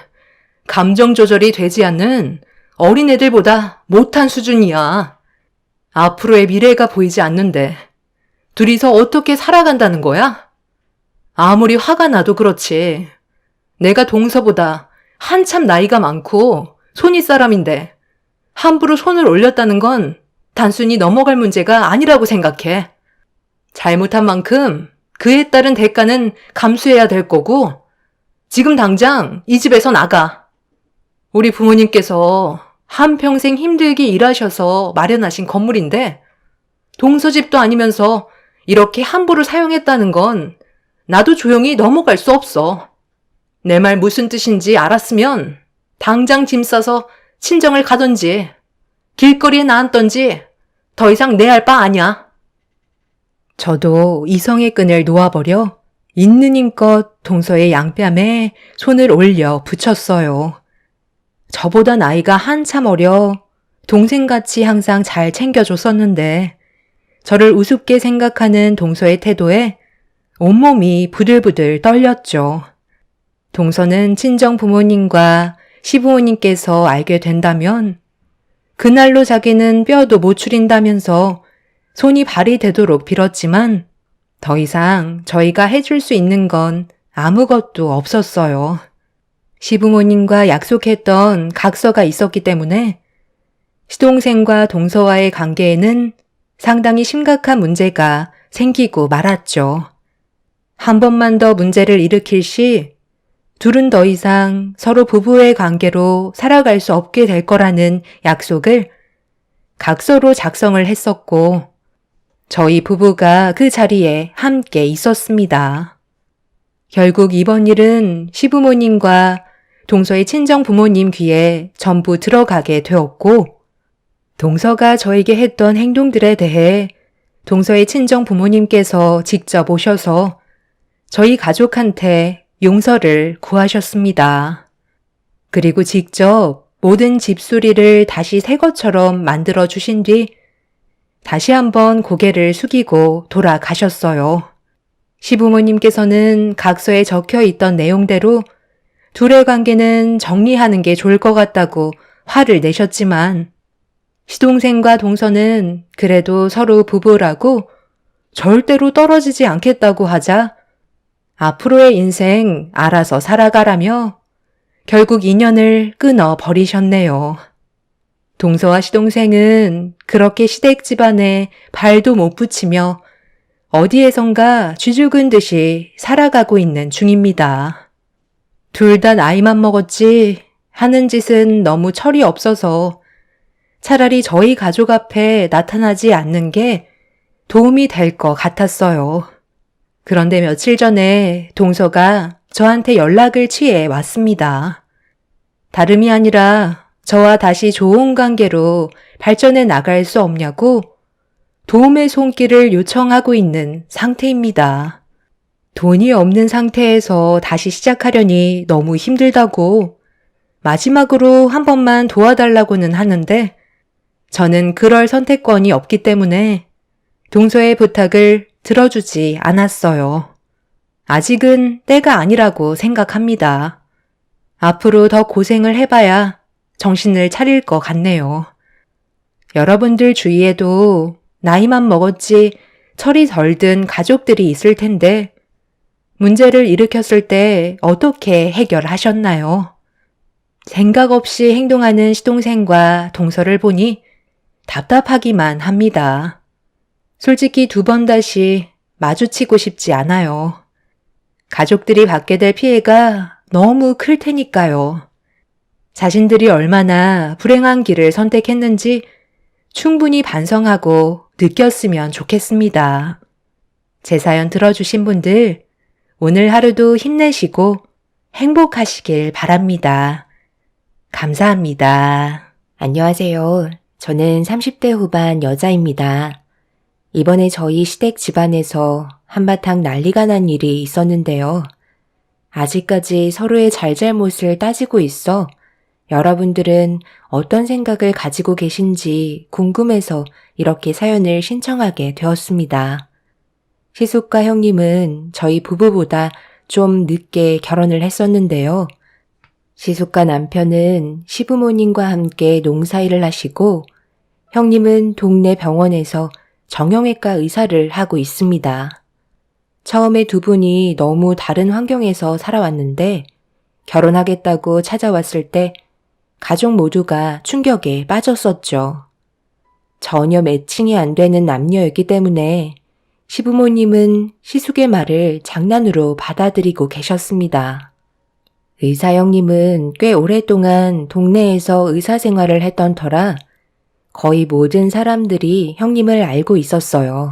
[SPEAKER 2] 감정 조절이 되지 않는 어린애들보다 못한 수준이야. 앞으로의 미래가 보이지 않는데 둘이서 어떻게 살아간다는 거야? 아무리 화가 나도 그렇지. 내가 동서보다 한참 나이가 많고 손윗사람인데 함부로 손을 올렸다는 건 단순히 넘어갈 문제가 아니라고 생각해. 잘못한 만큼 그에 따른 대가는 감수해야 될 거고, 지금 당장 이 집에서 나가. 우리 부모님께서 한평생 힘들게 일하셔서 마련하신 건물인데 동서집도 아니면서 이렇게 함부로 사용했다는 건 나도 조용히 넘어갈 수 없어. 내 말 무슨 뜻인지 알았으면 당장 짐 싸서 친정을 가던지 길거리에 나앉던지 더 이상 내 할 바 아냐.
[SPEAKER 1] 저도 이성의 끈을 놓아버려 있는 힘껏 동서의 양뺨에 손을 올려 붙였어요. 저보다 나이가 한참 어려 동생같이 항상 잘 챙겨줬었는데 저를 우습게 생각하는 동서의 태도에 온몸이 부들부들 떨렸죠. 동서는 친정 부모님과 시부모님께서 알게 된다면 그날로 자기는 뼈도 못 추린다면서 손이 발이 되도록 빌었지만 더 이상 저희가 해줄 수 있는 건 아무것도 없었어요. 시부모님과 약속했던 각서가 있었기 때문에 시동생과 동서와의 관계에는 상당히 심각한 문제가 생기고 말았죠. 한 번만 더 문제를 일으킬 시 둘은 더 이상 서로 부부의 관계로 살아갈 수 없게 될 거라는 약속을 각서로 작성을 했었고 저희 부부가 그 자리에 함께 있었습니다. 결국 이번 일은 시부모님과 동서의 친정 부모님 귀에 전부 들어가게 되었고 동서가 저에게 했던 행동들에 대해 동서의 친정 부모님께서 직접 오셔서 저희 가족한테 용서를 구하셨습니다. 그리고 직접 모든 집수리를 다시 새 것처럼 만들어 주신 뒤 다시 한번 고개를 숙이고 돌아가셨어요. 시부모님께서는 각서에 적혀 있던 내용대로 둘의 관계는 정리하는 게 좋을 것 같다고 화를 내셨지만 시동생과 동서는 그래도 서로 부부라고 절대로 떨어지지 않겠다고 하자 앞으로의 인생 알아서 살아가라며 결국 인연을 끊어 버리셨네요. 동서와 시동생은 그렇게 시댁 집안에 발도 못 붙이며 어디에선가 쥐죽은 듯이 살아가고 있는 중입니다. 둘 다 나이만 먹었지 하는 짓은 너무 철이 없어서 차라리 저희 가족 앞에 나타나지 않는 게 도움이 될 것 같았어요. 그런데 며칠 전에 동서가 저한테 연락을 취해 왔습니다. 다름이 아니라 저와 다시 좋은 관계로 발전해 나갈 수 없냐고 도움의 손길을 요청하고 있는 상태입니다. 돈이 없는 상태에서 다시 시작하려니 너무 힘들다고 마지막으로 한 번만 도와달라고는 하는데 저는 그럴 선택권이 없기 때문에 동서의 부탁을 들어주지 않았어요. 아직은 때가 아니라고 생각합니다. 앞으로 더 고생을 해봐야 정신을 차릴 것 같네요. 여러분들 주위에도 나이만 먹었지 철이 덜 든 가족들이 있을 텐데 문제를 일으켰을 때 어떻게 해결하셨나요? 생각 없이 행동하는 시동생과 동서를 보니 답답하기만 합니다. 솔직히 2번 다시 마주치고 싶지 않아요. 가족들이 받게 될 피해가 너무 클 테니까요. 자신들이 얼마나 불행한 길을 선택했는지 충분히 반성하고 느꼈으면 좋겠습니다. 제 사연 들어주신 분들, 오늘 하루도 힘내시고 행복하시길 바랍니다. 감사합니다.
[SPEAKER 3] 안녕하세요. 저는 30대 후반 여자입니다. 이번에 저희 시댁 집안에서 한바탕 난리가 난 일이 있었는데요. 아직까지 서로의 잘잘못을 따지고 있어 여러분들은 어떤 생각을 가지고 계신지 궁금해서 이렇게 사연을 신청하게 되었습니다. 시숙과 형님은 저희 부부보다 좀 늦게 결혼을 했었는데요. 시숙과 남편은 시부모님과 함께 농사일을 하시고 형님은 동네 병원에서 정형외과 의사를 하고 있습니다. 처음에 2분이 너무 다른 환경에서 살아왔는데 결혼하겠다고 찾아왔을 때 가족 모두가 충격에 빠졌었죠. 전혀 매칭이 안 되는 남녀였기 때문에 시부모님은 시숙의 말을 장난으로 받아들이고 계셨습니다. 의사 형님은 꽤 오랫동안 동네에서 의사 생활을 했던 터라 거의 모든 사람들이 형님을 알고 있었어요.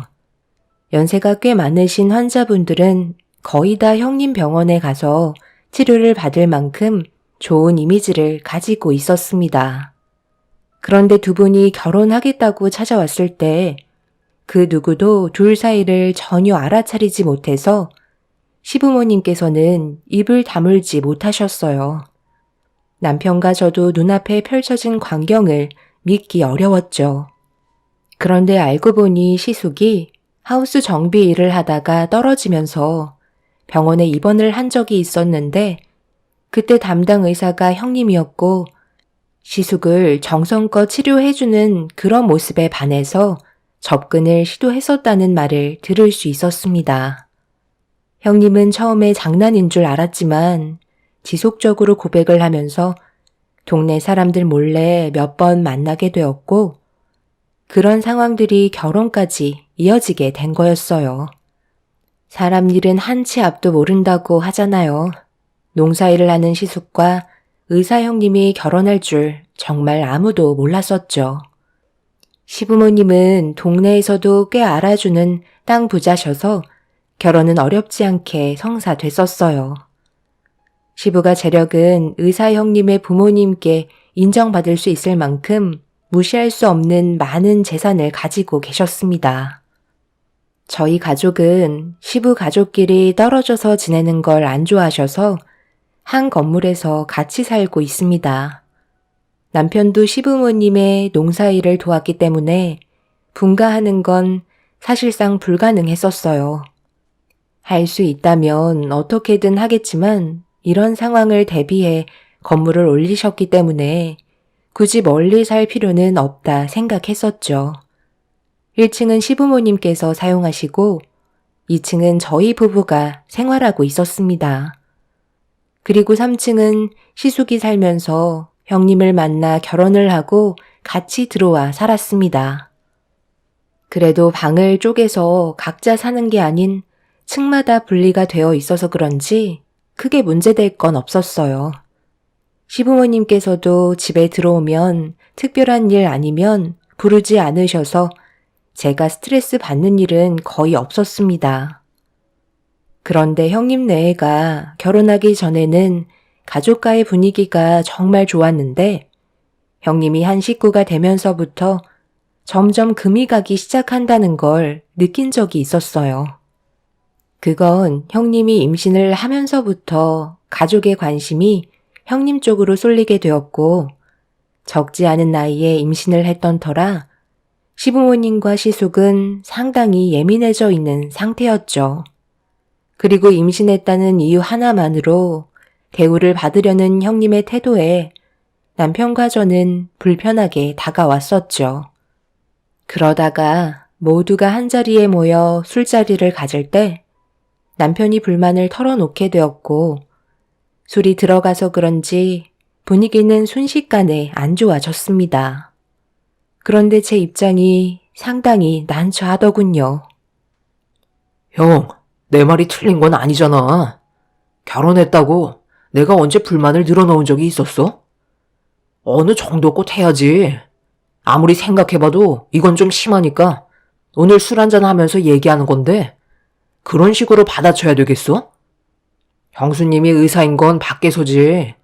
[SPEAKER 3] 연세가 꽤 많으신 환자분들은 거의 다 형님 병원에 가서 치료를 받을 만큼 좋은 이미지를 가지고 있었습니다. 그런데 2분이 결혼하겠다고 찾아왔을 때 그 누구도 둘 사이를 전혀 알아차리지 못해서 시부모님께서는 입을 다물지 못하셨어요. 남편과 저도 눈앞에 펼쳐진 광경을 믿기 어려웠죠. 그런데 알고 보니 시숙이 하우스 정비 일을 하다가 떨어지면서 병원에 입원을 한 적이 있었는데 그때 담당 의사가 형님이었고 시숙을 정성껏 치료해주는 그런 모습에 반해서 접근을 시도했었다는 말을 들을 수 있었습니다. 형님은 처음에 장난인 줄 알았지만 지속적으로 고백을 하면서 동네 사람들 몰래 몇 번 만나게 되었고 그런 상황들이 결혼까지 이어지게 된 거였어요. 사람 일은 한 치 앞도 모른다고 하잖아요. 농사일을 하는 시숙과 의사 형님이 결혼할 줄 정말 아무도 몰랐었죠. 시부모님은 동네에서도 꽤 알아주는 땅 부자셔서 결혼은 어렵지 않게 성사됐었어요. 시부가 재력은 의사 형님의 부모님께 인정받을 수 있을 만큼 무시할 수 없는 많은 재산을 가지고 계셨습니다. 저희 가족은 시부 가족끼리 떨어져서 지내는 걸 안 좋아하셔서 한 건물에서 같이 살고 있습니다. 남편도 시부모님의 농사일을 도왔기 때문에 분가하는 건 사실상 불가능했었어요. 할 수 있다면 어떻게든 하겠지만 이런 상황을 대비해 건물을 올리셨기 때문에 굳이 멀리 살 필요는 없다 생각했었죠. 1층은 시부모님께서 사용하시고 2층은 저희 부부가 생활하고 있었습니다. 그리고 3층은 시숙이 살면서 형님을 만나 결혼을 하고 같이 들어와 살았습니다. 그래도 방을 쪼개서 각자 사는 게 아닌 층마다 분리가 되어 있어서 그런지 크게 문제될 건 없었어요. 시부모님께서도 집에 들어오면 특별한 일 아니면 부르지 않으셔서 제가 스트레스 받는 일은 거의 없었습니다. 그런데 형님 내외가 결혼하기 전에는 가족과의 분위기가 정말 좋았는데 형님이 한 식구가 되면서부터 점점 금이 가기 시작한다는 걸 느낀 적이 있었어요. 그건 형님이 임신을 하면서부터 가족의 관심이 형님 쪽으로 쏠리게 되었고 적지 않은 나이에 임신을 했던 터라 시부모님과 시숙은 상당히 예민해져 있는 상태였죠. 그리고 임신했다는 이유 하나만으로 대우를 받으려는 형님의 태도에 남편과 저는 불편하게 다가왔었죠. 그러다가 모두가 한자리에 모여 술자리를 가질 때 남편이 불만을 털어놓게 되었고, 술이 들어가서 그런지 분위기는 순식간에 안 좋아졌습니다. 그런데 제 입장이 상당히 난처하더군요.
[SPEAKER 2] 형, 내 말이 틀린 건 아니잖아. 결혼했다고 내가 언제 불만을 늘어놓은 적이 있었어? 어느 정도껏 해야지. 아무리 생각해봐도 이건 좀 심하니까 오늘 술 한잔 하면서 얘기하는 건데 그런 식으로 받아쳐야 되겠어? 형수님이 의사인 건 밖에서지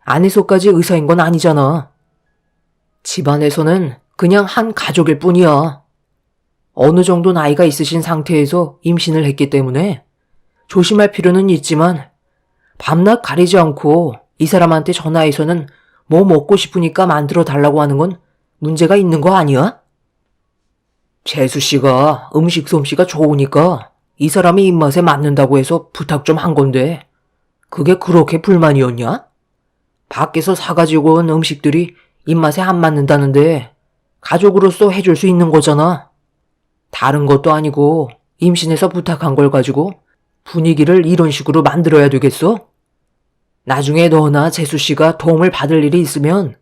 [SPEAKER 2] 안에서까지 의사인 건 아니잖아. 집안에서는 그냥 한 가족일 뿐이야. 어느 정도 나이가 있으신 상태에서 임신을 했기 때문에 조심할 필요는 있지만 밤낮 가리지 않고 이 사람한테 전화해서는 뭐 먹고 싶으니까 만들어 달라고 하는 건 문제가 있는 거 아니야? 재수 씨가 음식 솜씨가 좋으니까 이 사람이 입맛에 맞는다고 해서 부탁 좀 한 건데 그게 그렇게 불만이었냐? 밖에서 사가지고 온 음식들이 입맛에 안 맞는다는데 가족으로서 해줄 수 있는 거잖아. 다른 것도 아니고 임신해서 부탁한 걸 가지고 분위기를 이런 식으로 만들어야 되겠어? 나중에 너나 재수 씨가 도움을 받을 일이 있으면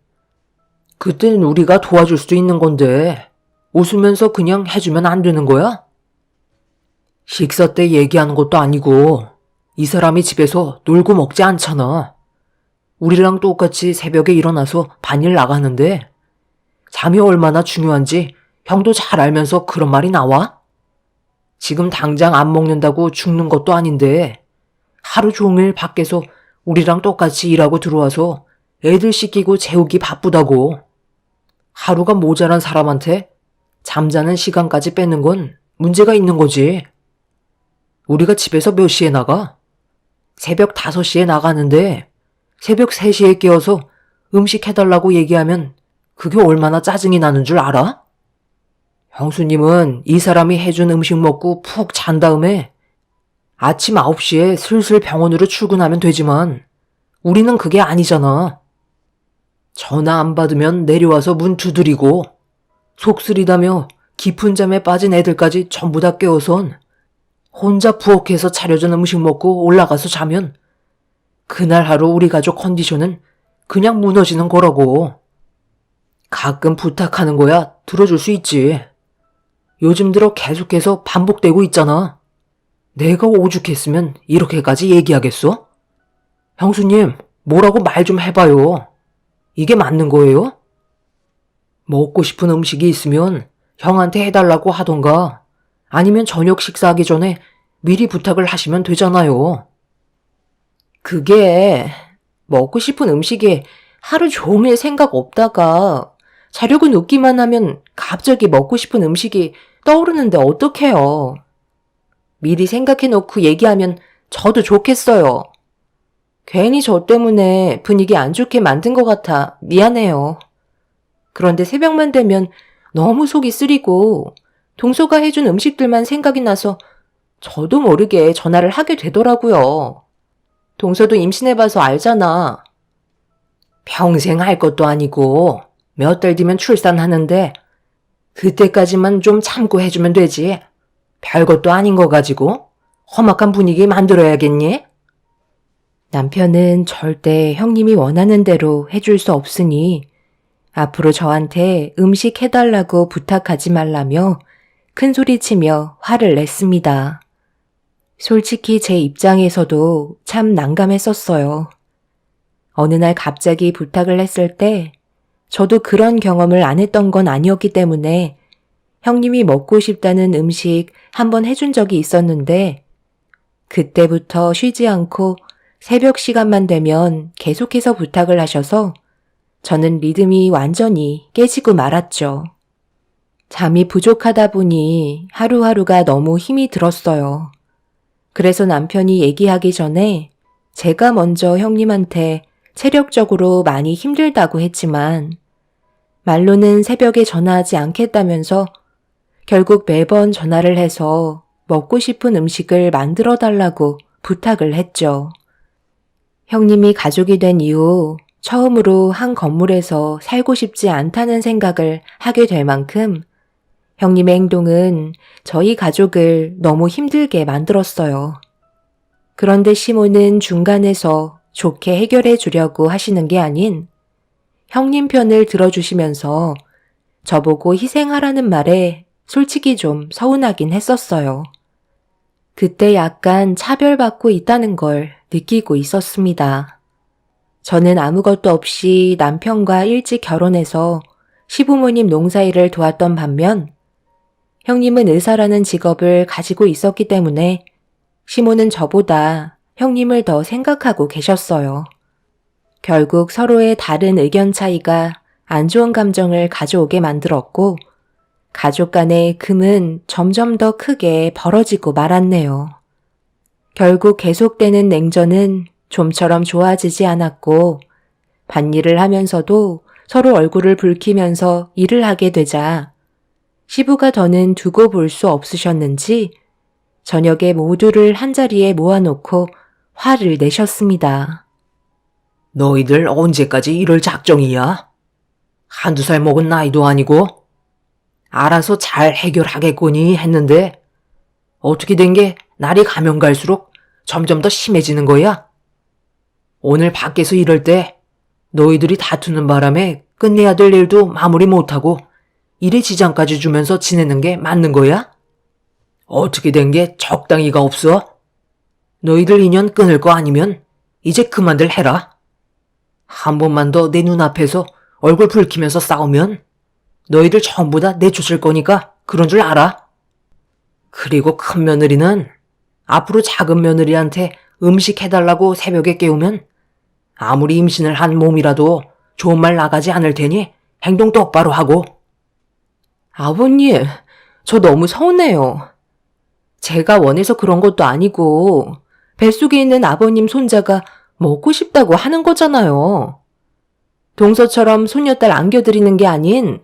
[SPEAKER 2] 그땐 우리가 도와줄 수도 있는 건데 웃으면서 그냥 해주면 안 되는 거야? 식사 때 얘기하는 것도 아니고 이 사람이 집에서 놀고 먹지 않잖아. 우리랑 똑같이 새벽에 일어나서 반일 나가는데 잠이 얼마나 중요한지 형도 잘 알면서 그런 말이 나와? 지금 당장 안 먹는다고 죽는 것도 아닌데 하루 종일 밖에서 우리랑 똑같이 일하고 들어와서 애들 씻기고 재우기 바쁘다고. 하루가 모자란 사람한테 잠자는 시간까지 뺏는 건 문제가 있는 거지. 우리가 집에서 몇 시에 나가? 새벽 5시에 나가는데 새벽 3시에 깨어서 음식 해달라고 얘기하면 그게 얼마나 짜증이 나는 줄 알아? 형수님은 이 사람이 해준 음식 먹고 푹 잔 다음에 아침 9시에 슬슬 병원으로 출근하면 되지만 우리는 그게 아니잖아. 전화 안 받으면 내려와서 문 두드리고 속쓰리다며 깊은 잠에 빠진 애들까지 전부 다 깨워선 혼자 부엌에서 차려준 음식 먹고 올라가서 자면 그날 하루 우리 가족 컨디션은 그냥 무너지는 거라고. 가끔 부탁하는 거야 들어줄 수 있지. 요즘 들어 계속해서 반복되고 있잖아. 내가 오죽했으면 이렇게까지 얘기하겠어? 형수님, 뭐라고 말 좀 해봐요. 이게 맞는 거예요? 먹고 싶은 음식이 있으면 형한테 해달라고 하던가 아니면 저녁 식사하기 전에 미리 부탁을 하시면 되잖아요. 그게 먹고 싶은 음식에 하루 종일 생각 없다가 자려고 눕기만 하면 갑자기 먹고 싶은 음식이 떠오르는데 어떡해요. 미리 생각해놓고 얘기하면 저도 좋겠어요. 괜히 저 때문에 분위기 안 좋게 만든 것 같아 미안해요. 그런데 새벽만 되면 너무 속이 쓰리고 동서가 해준 음식들만 생각이 나서 저도 모르게 전화를 하게 되더라고요. 동서도 임신해봐서 알잖아. 평생 할 것도 아니고 몇 달 뒤면 출산하는데 그때까지만 좀 참고 해주면 되지. 별것도 아닌 거 가지고 험악한 분위기 만들어야겠니? 남편은 절대 형님이 원하는 대로 해줄 수 없으니 앞으로 저한테 음식 해달라고 부탁하지 말라며 큰소리치며 화를 냈습니다. 솔직히 제 입장에서도 참 난감했었어요. 어느 날 갑자기 부탁을 했을 때 저도 그런 경험을 안 했던 건 아니었기 때문에 형님이 먹고 싶다는 음식 한번 해준 적이 있었는데 그때부터 쉬지 않고 새벽 시간만 되면 계속해서 부탁을 하셔서 저는 리듬이 완전히 깨지고 말았죠. 잠이 부족하다 보니 하루하루가 너무 힘이 들었어요. 그래서 남편이 얘기하기 전에 제가 먼저 형님한테 체력적으로 많이 힘들다고 했지만 말로는 새벽에 전화하지 않겠다면서 결국 매번 전화를 해서 먹고 싶은 음식을 만들어 달라고 부탁을 했죠. 형님이 가족이 된 이후 처음으로 한 건물에서 살고 싶지 않다는 생각을 하게 될 만큼 형님의 행동은 저희 가족을 너무 힘들게 만들었어요.
[SPEAKER 3] 그런데 시모는 중간에서 좋게 해결해 주려고 하시는 게 아닌 형님 편을 들어주시면서 저보고 희생하라는 말에 솔직히 좀 서운하긴 했었어요. 그때 약간 차별받고 있다는 걸 느끼고 있었습니다. 저는 아무것도 없이 남편과 일찍 결혼해서 시부모님 농사일을 도왔던 반면 형님은 의사라는 직업을 가지고 있었기 때문에 시모는 저보다 형님을 더 생각하고 계셨어요. 결국 서로의 다른 의견 차이가 안 좋은 감정을 가져오게 만들었고 가족 간의 금은 점점 더 크게 벌어지고 말았네요. 결국 계속되는 냉전은 좀처럼 좋아지지 않았고 밭일을 하면서도 서로 얼굴을 붉히면서 일을 하게 되자 시부가 더는 두고 볼 수 없으셨는지 저녁에 모두를 한자리에 모아놓고 화를 내셨습니다.
[SPEAKER 2] 너희들 언제까지 이럴 작정이야? 한두 살 먹은 나이도 아니고 알아서 잘 해결하겠거니 했는데 어떻게 된 게 날이 가면 갈수록 점점 더 심해지는 거야? 오늘 밖에서 이럴 때 너희들이 다투는 바람에 끝내야 될 일도 마무리 못하고 일에 지장까지 주면서 지내는 게 맞는 거야? 어떻게 된 게 적당히가 없어? 너희들 인연 끊을 거 아니면 이제 그만들 해라. 한 번만 더 내 눈앞에서 얼굴 붉히면서 싸우면 너희들 전부 다 내쫓을 거니까 그런 줄 알아. 그리고 큰 며느리는 앞으로 작은 며느리한테 음식 해달라고 새벽에 깨우면 아무리 임신을 한 몸이라도 좋은 말 나가지 않을 테니 행동 똑바로 하고.
[SPEAKER 1] 아버님, 저 너무 서운해요. 제가 원해서 그런 것도 아니고 뱃속에 있는 아버님 손자가 먹고 싶다고 하는 거잖아요. 동서처럼 손녀딸 안겨드리는 게 아닌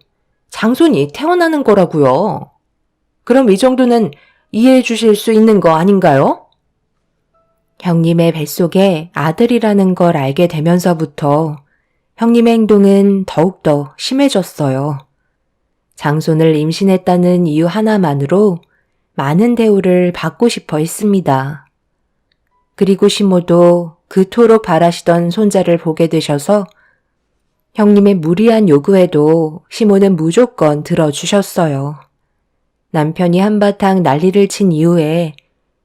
[SPEAKER 1] 장손이 태어나는 거라고요. 그럼 이 정도는 이해해 주실 수 있는 거 아닌가요?
[SPEAKER 3] 형님의 뱃속에 아들이라는 걸 알게 되면서부터 형님의 행동은 더욱더 심해졌어요. 장손을 임신했다는 이유 하나만으로 많은 대우를 받고 싶어 했습니다. 그리고 시모도 그토록 바라시던 손자를 보게 되셔서 형님의 무리한 요구에도 시모는 무조건 들어주셨어요. 남편이 한바탕 난리를 친 이후에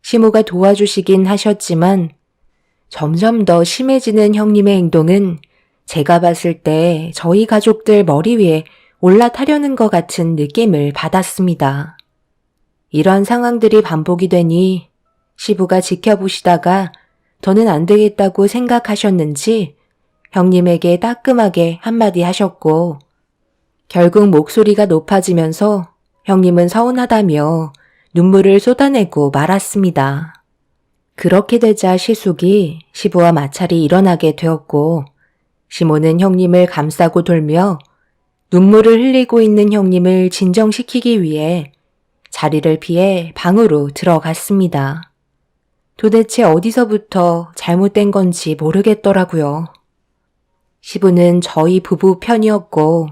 [SPEAKER 3] 시모가 도와주시긴 하셨지만 점점 더 심해지는 형님의 행동은 제가 봤을 때 저희 가족들 머리 위에 올라타려는 것 같은 느낌을 받았습니다. 이런 상황들이 반복이 되니 시부가 지켜보시다가 더는 안 되겠다고 생각하셨는지 형님에게 따끔하게 한마디 하셨고 결국 목소리가 높아지면서 형님은 서운하다며 눈물을 쏟아내고 말았습니다. 그렇게 되자 시숙이 시부와 마찰이 일어나게 되었고 시모는 형님을 감싸고 돌며 눈물을 흘리고 있는 형님을 진정시키기 위해 자리를 피해 방으로 들어갔습니다. 도대체 어디서부터 잘못된 건지 모르겠더라고요. 시부는 저희 부부 편이었고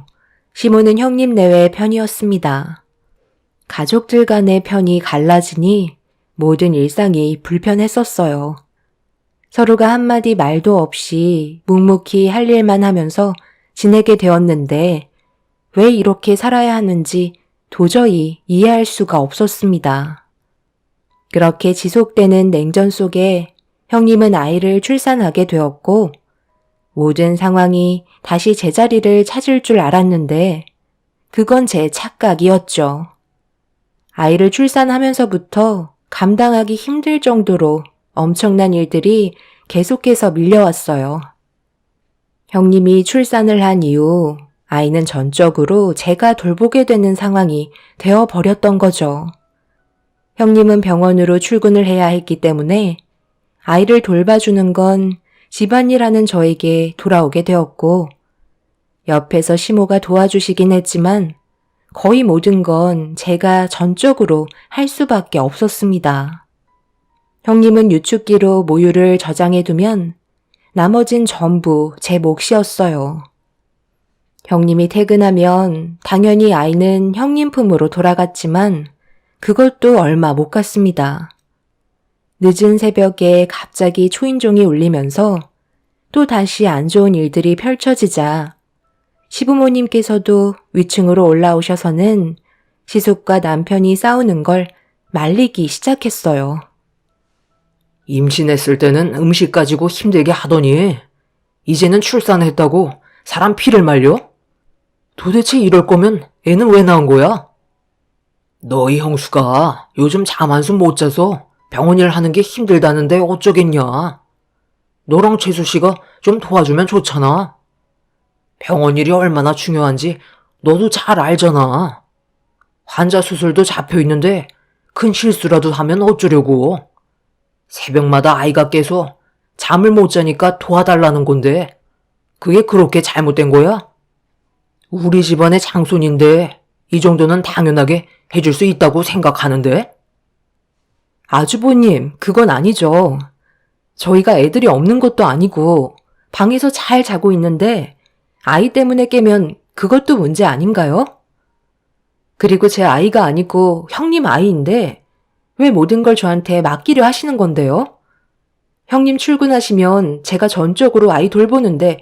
[SPEAKER 3] 시모는 형님 내외 편이었습니다. 가족들 간의 편이 갈라지니 모든 일상이 불편했었어요. 서로가 한마디 말도 없이 묵묵히 할 일만 하면서 지내게 되었는데 왜 이렇게 살아야 하는지 도저히 이해할 수가 없었습니다. 그렇게 지속되는 냉전 속에 형님은 아이를 출산하게 되었고 모든 상황이 다시 제자리를 찾을 줄 알았는데 그건 제 착각이었죠. 아이를 출산하면서부터 감당하기 힘들 정도로 엄청난 일들이 계속해서 밀려왔어요. 형님이 출산을 한 이후 아이는 전적으로 제가 돌보게 되는 상황이 되어버렸던 거죠. 형님은 병원으로 출근을 해야 했기 때문에 아이를 돌봐주는 건 집안일하는 저에게 돌아오게 되었고 옆에서 시모가 도와주시긴 했지만 거의 모든 건 제가 전적으로 할 수밖에 없었습니다. 형님은 유축기로 모유를 저장해두면 나머진 전부 제 몫이었어요. 형님이 퇴근하면 당연히 아이는 형님 품으로 돌아갔지만 그것도 얼마 못 갔습니다. 늦은 새벽에 갑자기 초인종이 울리면서 또 다시 안 좋은 일들이 펼쳐지자 시부모님께서도 위층으로 올라오셔서는 시숙과 남편이 싸우는 걸 말리기 시작했어요.
[SPEAKER 2] 임신했을 때는 음식 가지고 힘들게 하더니 이제는 출산했다고 사람 피를 말려? 도대체 이럴 거면 애는 왜 낳은 거야? 너희 형수가 요즘 잠 한숨 못 자서 병원 일 하는 게 힘들다는데 어쩌겠냐. 너랑 재수 씨가 좀 도와주면 좋잖아. 병원 일이 얼마나 중요한지 너도 잘 알잖아. 환자 수술도 잡혀 있는데 큰 실수라도 하면 어쩌려고. 새벽마다 아이가 깨서 잠을 못 자니까 도와달라는 건데 그게 그렇게 잘못된 거야? 우리 집안의 장손인데 이 정도는 당연하게 해줄 수 있다고 생각하는데?
[SPEAKER 3] 아주버님, 그건 아니죠. 저희가 애들이 없는 것도 아니고 방에서 잘 자고 있는데 아이 때문에 깨면 그것도 문제 아닌가요? 그리고 제 아이가 아니고 형님 아이인데 왜 모든 걸 저한테 맡기려 하시는 건데요? 형님 출근하시면 제가 전적으로 아이 돌보는데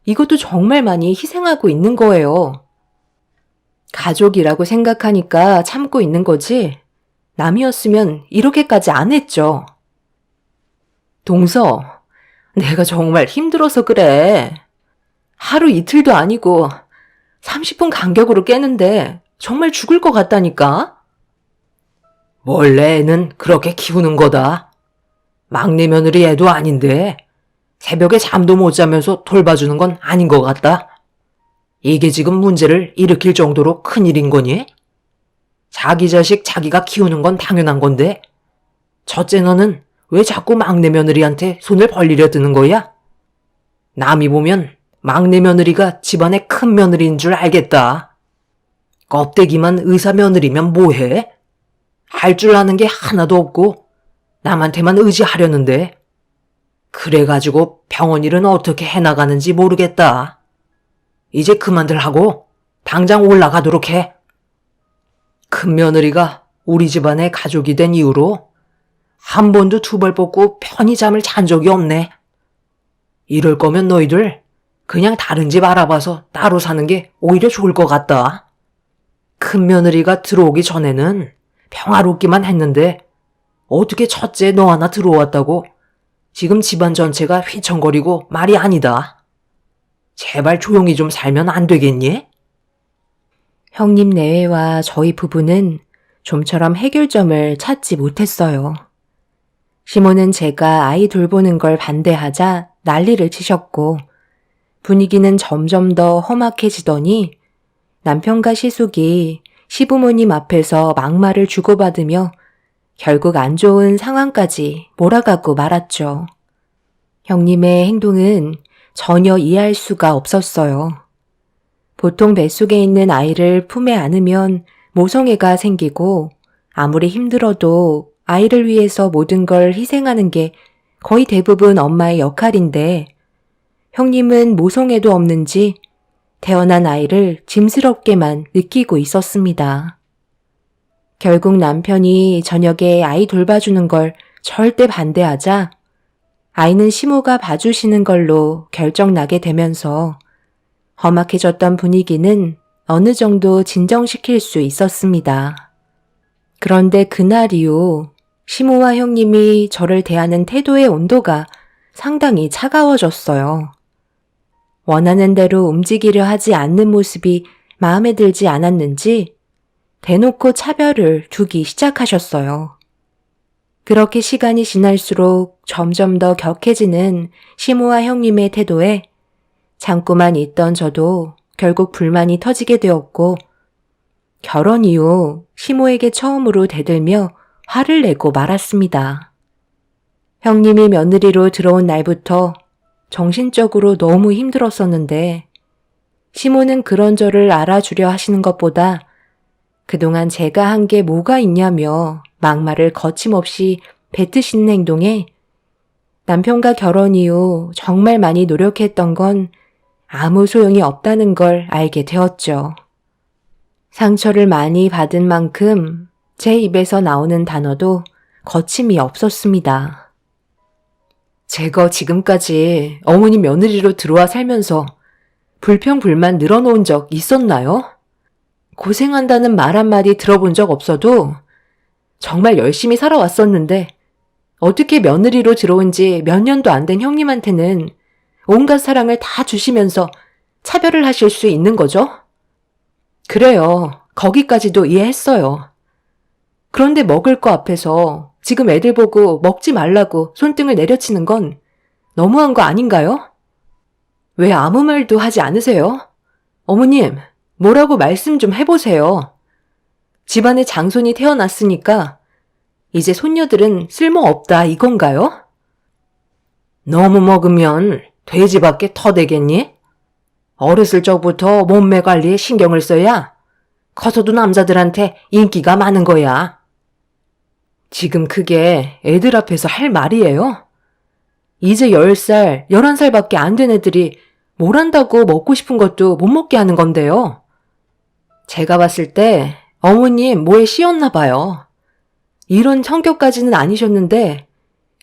[SPEAKER 3] 이것도 정말 많이 희생하고 있는 거예요. 가족이라고 생각하니까 참고 있는 거지 남이었으면 이렇게까지 안 했죠. 동서, 내가 정말 힘들어서 그래. 하루 이틀도 아니고 30분 간격으로 깨는데 정말 죽을 것 같다니까?
[SPEAKER 2] 원래 애는 그렇게 키우는 거다. 막내 며느리 애도 아닌데 새벽에 잠도 못 자면서 돌봐주는 건 아닌 것 같다. 이게 지금 문제를 일으킬 정도로 큰일인 거니? 자기 자식 자기가 키우는 건 당연한 건데 첫째 너는 왜 자꾸 막내 며느리한테 손을 벌리려 드는 거야? 남이 보면 막내 며느리가 집안의 큰 며느리인 줄 알겠다. 껍데기만 의사 며느리면 뭐해? 할 줄 아는 게 하나도 없고 남한테만 의지하려는데 그래가지고 병원 일은 어떻게 해나가는지 모르겠다. 이제 그만들 하고 당장 올라가도록 해. 큰 며느리가 우리 집안의 가족이 된 이후로 한 번도 두 벌 뻗고 편히 잠을 잔 적이 없네. 이럴 거면 너희들 그냥 다른 집 알아봐서 따로 사는 게 오히려 좋을 것 같다. 큰 며느리가 들어오기 전에는 평화롭기만 했는데 어떻게 첫째 너 하나 들어왔다고 지금 집안 전체가 휘청거리고 말이 아니다. 제발 조용히 좀 살면 안 되겠니?
[SPEAKER 3] 형님 내외와 저희 부부는 좀처럼 해결점을 찾지 못했어요. 시모는 제가 아이 돌보는 걸 반대하자 난리를 치셨고 분위기는 점점 더 험악해지더니 남편과 시숙이 시부모님 앞에서 막말을 주고받으며 결국 안 좋은 상황까지 몰아가고 말았죠. 형님의 행동은 전혀 이해할 수가 없었어요. 보통 뱃속에 있는 아이를 품에 안으면 모성애가 생기고 아무리 힘들어도 아이를 위해서 모든 걸 희생하는 게 거의 대부분 엄마의 역할인데 형님은 모성애도 없는지 태어난 아이를 짐스럽게만 느끼고 있었습니다. 결국 남편이 저녁에 아이 돌봐주는 걸 절대 반대하자 아이는 시모가 봐주시는 걸로 결정나게 되면서 험악해졌던 분위기는 어느 정도 진정시킬 수 있었습니다. 그런데 그날 이후 시모와 형님이 저를 대하는 태도의 온도가 상당히 차가워졌어요. 원하는 대로 움직이려 하지 않는 모습이 마음에 들지 않았는지 대놓고 차별을 두기 시작하셨어요. 그렇게 시간이 지날수록 점점 더 격해지는 시모와 형님의 태도에 참고만 있던 저도 결국 불만이 터지게 되었고 결혼 이후 시모에게 처음으로 대들며 화를 내고 말았습니다. 형님이 며느리로 들어온 날부터 정신적으로 너무 힘들었었는데 시모는 그런 저를 알아주려 하시는 것보다 그동안 제가 한 게 뭐가 있냐며 막말을 거침없이 뱉으시는 행동에 남편과 결혼 이후 정말 많이 노력했던 건 아무 소용이 없다는 걸 알게 되었죠. 상처를 많이 받은 만큼 제 입에서 나오는 단어도 거침이 없었습니다.
[SPEAKER 1] 제가 지금까지 어머니 며느리로 들어와 살면서 불평불만 늘어놓은 적 있었나요? 고생한다는 말 한마디 들어본 적 없어도 정말 열심히 살아왔었는데 어떻게 며느리로 들어온 지 몇 년도 안 된 형님한테는 온갖 사랑을 다 주시면서 차별을 하실 수 있는 거죠? 그래요. 거기까지도 이해했어요. 그런데 먹을 거 앞에서 지금 애들 보고 먹지 말라고 손등을 내려치는 건 너무한 거 아닌가요? 왜 아무 말도 하지 않으세요? 어머님, 뭐라고 말씀 좀 해보세요. 집안에 장손이 태어났으니까 이제 손녀들은 쓸모없다 이건가요? 너무 먹으면 돼지밖에 터대겠니? 어렸을 적부터 몸매 관리에 신경을 써야 커서도 남자들한테 인기가 많은 거야. 지금 그게 애들 앞에서 할 말이에요? 이제 10살, 11살밖에 안 된 애들이 뭘 한다고 먹고 싶은 것도 못 먹게 하는 건데요. 제가 봤을 때 어머님 뭐에 씌었나 봐요. 이런 성격까지는 아니셨는데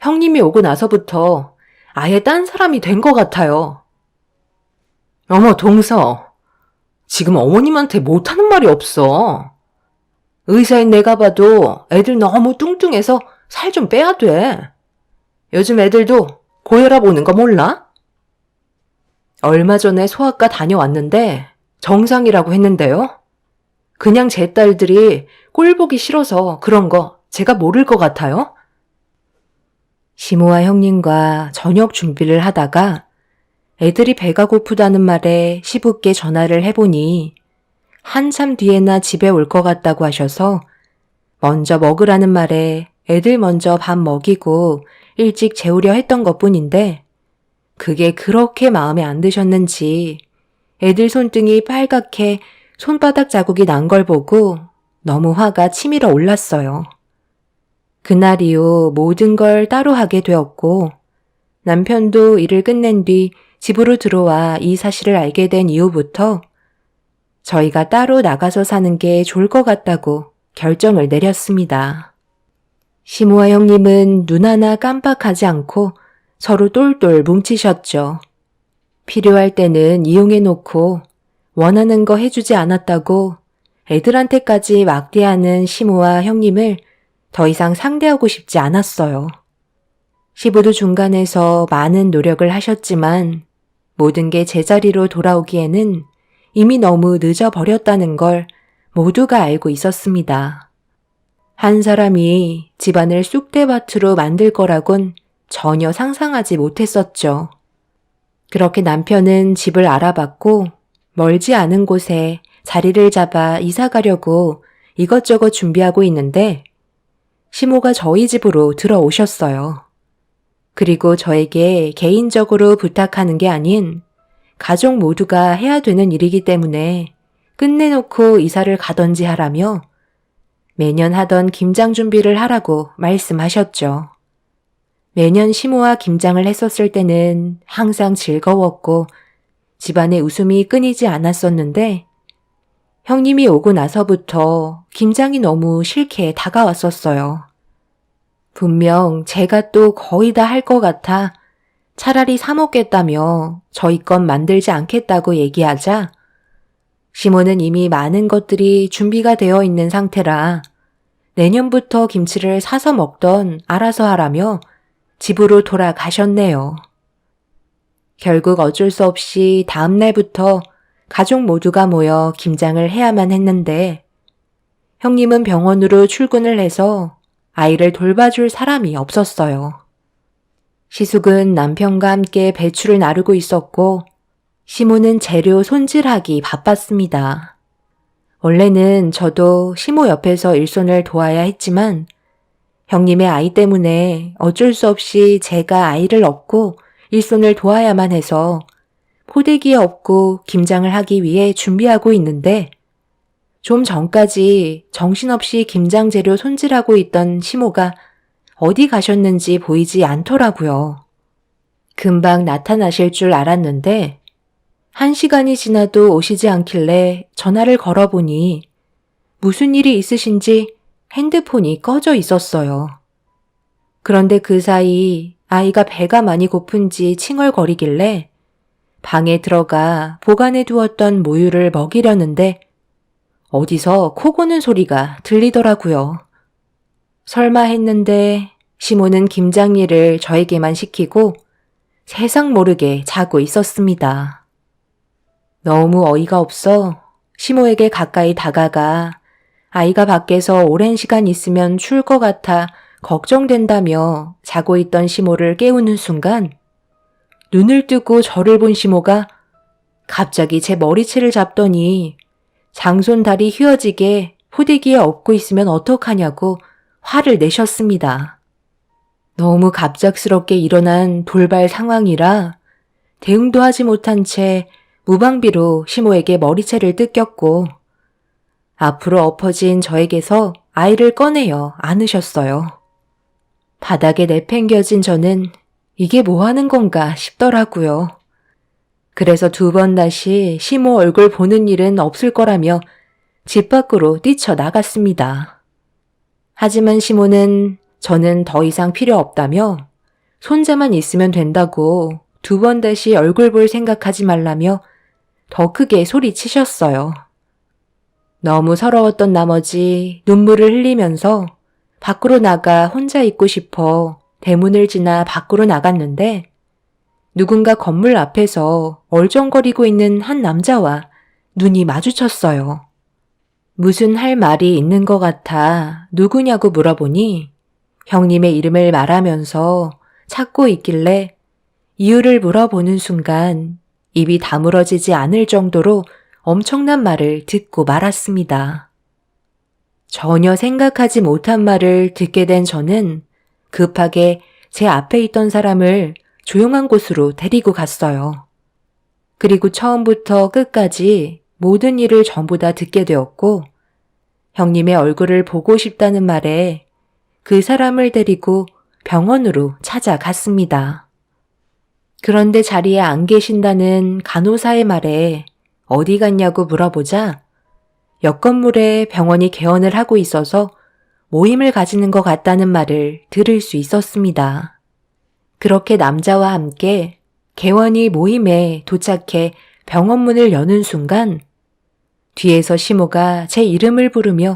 [SPEAKER 1] 형님이 오고 나서부터 아예 딴 사람이 된 것 같아요. 어머 동서, 지금 어머님한테 못하는 말이 없어. 의사인 내가 봐도 애들 너무 뚱뚱해서 살 좀 빼야 돼. 요즘 애들도 고혈압 오는 거 몰라? 얼마 전에 소아과 다녀왔는데 정상이라고 했는데요. 그냥 제 딸들이 꼴 보기 싫어서 그런 거 제가 모를 것 같아요?
[SPEAKER 3] 시모와 형님과 저녁 준비를 하다가 애들이 배가 고프다는 말에 시부께 전화를 해보니 한참 뒤에나 집에 올 것 같다고 하셔서 먼저 먹으라는 말에 애들 먼저 밥 먹이고 일찍 재우려 했던 것뿐인데 그게 그렇게 마음에 안 드셨는지 애들 손등이 빨갛게 손바닥 자국이 난 걸 보고 너무 화가 치밀어 올랐어요. 그날 이후 모든 걸 따로 하게 되었고 남편도 일을 끝낸 뒤 집으로 들어와 이 사실을 알게 된 이후부터 저희가 따로 나가서 사는 게 좋을 것 같다고 결정을 내렸습니다. 시모와 형님은 눈 하나 깜빡하지 않고 서로 똘똘 뭉치셨죠. 필요할 때는 이용해 놓고 원하는 거 해주지 않았다고 애들한테까지 막대하는 시모와 형님을 더 이상 상대하고 싶지 않았어요. 시부도 중간에서 많은 노력을 하셨지만 모든 게 제자리로 돌아오기에는 이미 너무 늦어버렸다는 걸 모두가 알고 있었습니다. 한 사람이 집안을 쑥대밭으로 만들 거라곤 전혀 상상하지 못했었죠. 그렇게 남편은 집을 알아봤고 멀지 않은 곳에 자리를 잡아 이사 가려고 이것저것 준비하고 있는데 시모가 저희 집으로 들어오셨어요. 그리고 저에게 개인적으로 부탁하는 게 아닌 가족 모두가 해야 되는 일이기 때문에 끝내놓고 이사를 가던지 하라며 매년 하던 김장 준비를 하라고 말씀하셨죠. 매년 시모와 김장을 했었을 때는 항상 즐거웠고 집안에 웃음이 끊이지 않았었는데 형님이 오고 나서부터 김장이 너무 싫게 다가왔었어요. 분명 제가 또 거의 다 할 것 같아 차라리 사 먹겠다며 저희 것 만들지 않겠다고 얘기하자 시모는 이미 많은 것들이 준비가 되어 있는 상태라 내년부터 김치를 사서 먹던 알아서 하라며 집으로 돌아가셨네요. 결국 어쩔 수 없이 다음 날부터 가족 모두가 모여 김장을 해야만 했는데 형님은 병원으로 출근을 해서 아이를 돌봐줄 사람이 없었어요. 시숙은 남편과 함께 배추를 나르고 있었고 시모는 재료 손질하기 바빴습니다. 원래는 저도 시모 옆에서 일손을 도와야 했지만 형님의 아이 때문에 어쩔 수 없이 제가 아이를 업고 일손을 도와야만 해서 포대기에 업고 김장을 하기 위해 준비하고 있는데 좀 전까지 정신없이 김장 재료 손질하고 있던 시모가 어디 가셨는지 보이지 않더라고요. 금방 나타나실 줄 알았는데 1시간이 지나도 오시지 않길래 전화를 걸어보니 무슨 일이 있으신지 핸드폰이 꺼져 있었어요. 그런데 그 사이 아이가 배가 많이 고픈지 칭얼거리길래 방에 들어가 보관해 두었던 모유를 먹이려는데 어디서 코 고는 소리가 들리더라고요. 설마 했는데 시모는 김장일을 저에게만 시키고 세상 모르게 자고 있었습니다. 너무 어이가 없어 시모에게 가까이 다가가 아이가 밖에서 오랜 시간 있으면 추울 것 같아 걱정된다며 자고 있던 시모를 깨우는 순간 눈을 뜨고 저를 본 시모가 갑자기 제 머리채를 잡더니 장손 다리 휘어지게 포대기에 엎고 있으면 어떡하냐고 화를 내셨습니다. 너무 갑작스럽게 일어난 돌발 상황이라 대응도 하지 못한 채 무방비로 시모에게 머리채를 뜯겼고 앞으로 엎어진 저에게서 아이를 꺼내어 안으셨어요. 바닥에 내팽겨진 저는 이게 뭐 하는 건가 싶더라고요. 그래서 2번 다시 시모 얼굴 보는 일은 없을 거라며 집 밖으로 뛰쳐나갔습니다. 하지만 시모는 저는 더 이상 필요 없다며 손자만 있으면 된다고 2번 다시 얼굴 볼 생각하지 말라며 더 크게 소리치셨어요. 너무 서러웠던 나머지 눈물을 흘리면서 밖으로 나가 혼자 있고 싶어 대문을 지나 밖으로 나갔는데 누군가 건물 앞에서 얼쩡거리고 있는 한 남자와 눈이 마주쳤어요. 무슨 할 말이 있는 것 같아 누구냐고 물어보니 형님의 이름을 말하면서 찾고 있길래 이유를 물어보는 순간 입이 다물어지지 않을 정도로 엄청난 말을 듣고 말았습니다. 전혀 생각하지 못한 말을 듣게 된 저는 급하게 제 앞에 있던 사람을 조용한 곳으로 데리고 갔어요. 그리고 처음부터 끝까지 모든 일을 전부 다 듣게 되었고 형님의 얼굴을 보고 싶다는 말에 그 사람을 데리고 병원으로 찾아갔습니다. 그런데 자리에 안 계신다는 간호사의 말에 어디 갔냐고 물어보자 옆 건물에 병원이 개원을 하고 있어서 모임을 가지는 것 같다는 말을 들을 수 있었습니다. 그렇게 남자와 함께 개원이 모임에 도착해 병원 문을 여는 순간 뒤에서 시모가 제 이름을 부르며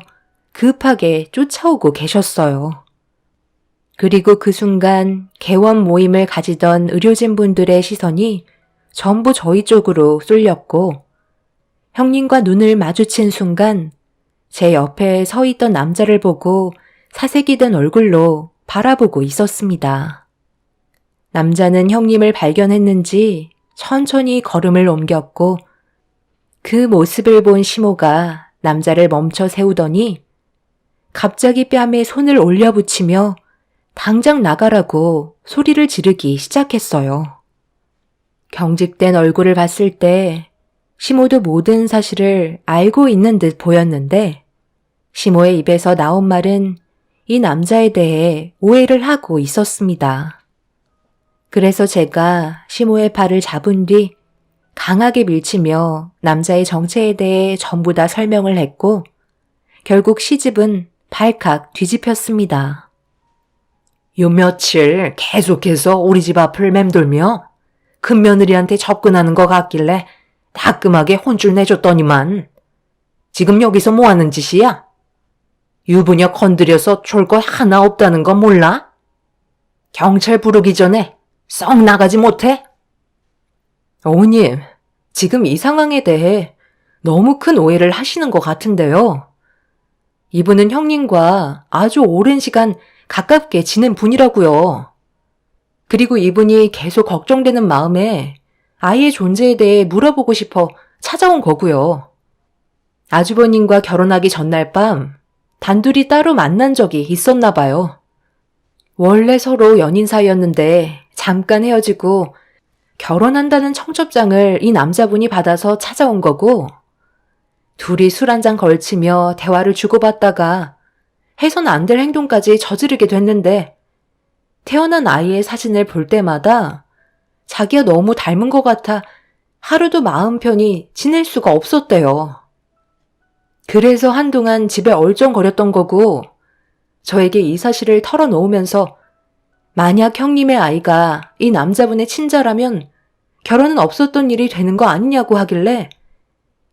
[SPEAKER 3] 급하게 쫓아오고 계셨어요. 그리고 그 순간 개원 모임을 가지던 의료진분들의 시선이 전부 저희 쪽으로 쏠렸고 형님과 눈을 마주친 순간 제 옆에 서 있던 남자를 보고 사색이 든 얼굴로 바라보고 있었습니다. 남자는 형님을 발견했는지 천천히 걸음을 옮겼고 그 모습을 본 시모가 남자를 멈춰 세우더니 갑자기 뺨에 손을 올려붙이며 당장 나가라고 소리를 지르기 시작했어요. 경직된 얼굴을 봤을 때 시모도 모든 사실을 알고 있는 듯 보였는데 시모의 입에서 나온 말은 이 남자에 대해 오해를 하고 있었습니다. 그래서 제가 시모의 팔을 잡은 뒤 강하게 밀치며 남자의 정체에 대해 전부 다 설명을 했고 결국 시집은 발칵 뒤집혔습니다.
[SPEAKER 2] 요 며칠 계속해서 우리 집 앞을 맴돌며 큰며느리한테 접근하는 것 같길래 따끔하게 혼쭐 내줬더니만 지금 여기서 뭐 하는 짓이야? 유부녀 건드려서 줄 것 하나 없다는 거 몰라? 경찰 부르기 전에 썩 나가지 못해?
[SPEAKER 1] 어머님, 지금 이 상황에 대해 너무 큰 오해를 하시는 것 같은데요. 이분은 형님과 아주 오랜 시간 가깝게 지낸 분이라고요. 그리고 이분이 계속 걱정되는 마음에 아이의 존재에 대해 물어보고 싶어 찾아온 거고요. 아주버님과 결혼하기 전날 밤 단둘이 따로 만난 적이 있었나 봐요. 원래 서로 연인 사이였는데 잠깐 헤어지고 결혼한다는 청첩장을 이 남자분이 받아서 찾아온 거고 둘이 술 한잔 걸치며 대화를 주고받다가 해선 안 될 행동까지 저지르게 됐는데 태어난 아이의 사진을 볼 때마다 자기가 너무 닮은 것 같아 하루도 마음 편히 지낼 수가 없었대요. 그래서 한동안 집에 얼쩡거렸던 거고 저에게 이 사실을 털어놓으면서
[SPEAKER 3] 만약 형님의 아이가 이 남자분의 친자라면 결혼은 없었던 일이 되는 거 아니냐고 하길래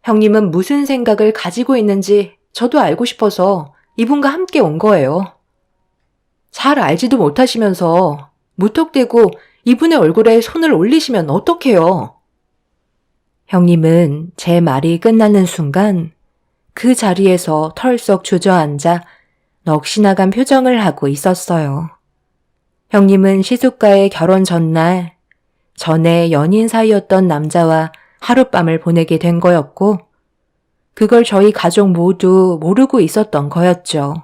[SPEAKER 3] 형님은 무슨 생각을 가지고 있는지 저도 알고 싶어서 이분과 함께 온 거예요. 잘 알지도 못하시면서 무턱대고 이분의 얼굴에 손을 올리시면 어떡해요? 형님은 제 말이 끝나는 순간 그 자리에서 털썩 주저앉아 넋이 나간 표정을 하고 있었어요. 형님은 시숙과의 결혼 전날 전에 연인 사이였던 남자와 하룻밤을 보내게 된 거였고 그걸 저희 가족 모두 모르고 있었던 거였죠.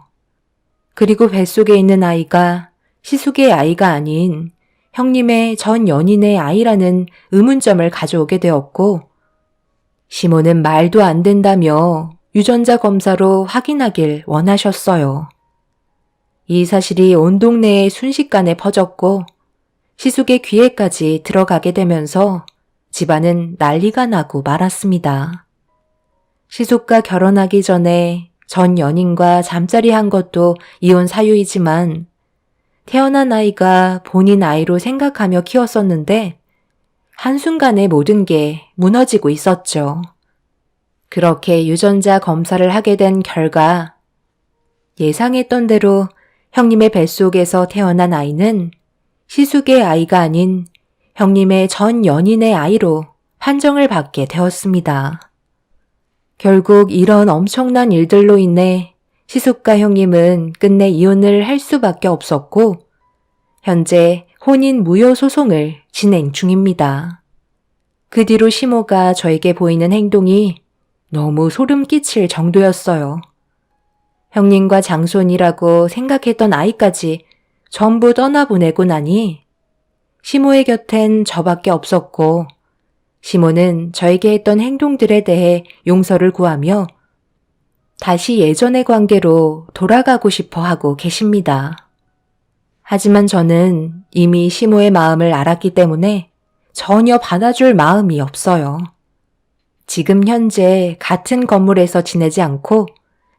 [SPEAKER 3] 그리고 뱃속에 있는 아이가 시숙의 아이가 아닌 형님의 전 연인의 아이라는 의문점을 가져오게 되었고 시모는 말도 안 된다며 유전자 검사로 확인하길 원하셨어요. 이 사실이 온 동네에 순식간에 퍼졌고 시숙의 귀에까지 들어가게 되면서 집안은 난리가 나고 말았습니다. 시숙과 결혼하기 전에 전 연인과 잠자리 한 것도 이혼 사유이지만 태어난 아이가 본인 아이로 생각하며 키웠었는데 한순간에 모든 게 무너지고 있었죠. 그렇게 유전자 검사를 하게 된 결과 예상했던 대로 형님의 뱃속에서 태어난 아이는 시숙의 아이가 아닌 형님의 전 연인의 아이로 판정을 받게 되었습니다. 결국 이런 엄청난 일들로 인해 시숙과 형님은 끝내 이혼을 할 수밖에 없었고 현재 혼인 무효 소송을 진행 중입니다. 그 뒤로 시모가 저에게 보이는 행동이 너무 소름 끼칠 정도였어요. 형님과 장손이라고 생각했던 아이까지 전부 떠나보내고 나니 시모의 곁엔 저밖에 없었고 시모는 저에게 했던 행동들에 대해 용서를 구하며 다시 예전의 관계로 돌아가고 싶어 하고 계십니다. 하지만 저는 이미 시모의 마음을 알았기 때문에 전혀 받아줄 마음이 없어요. 지금 현재 같은 건물에서 지내지 않고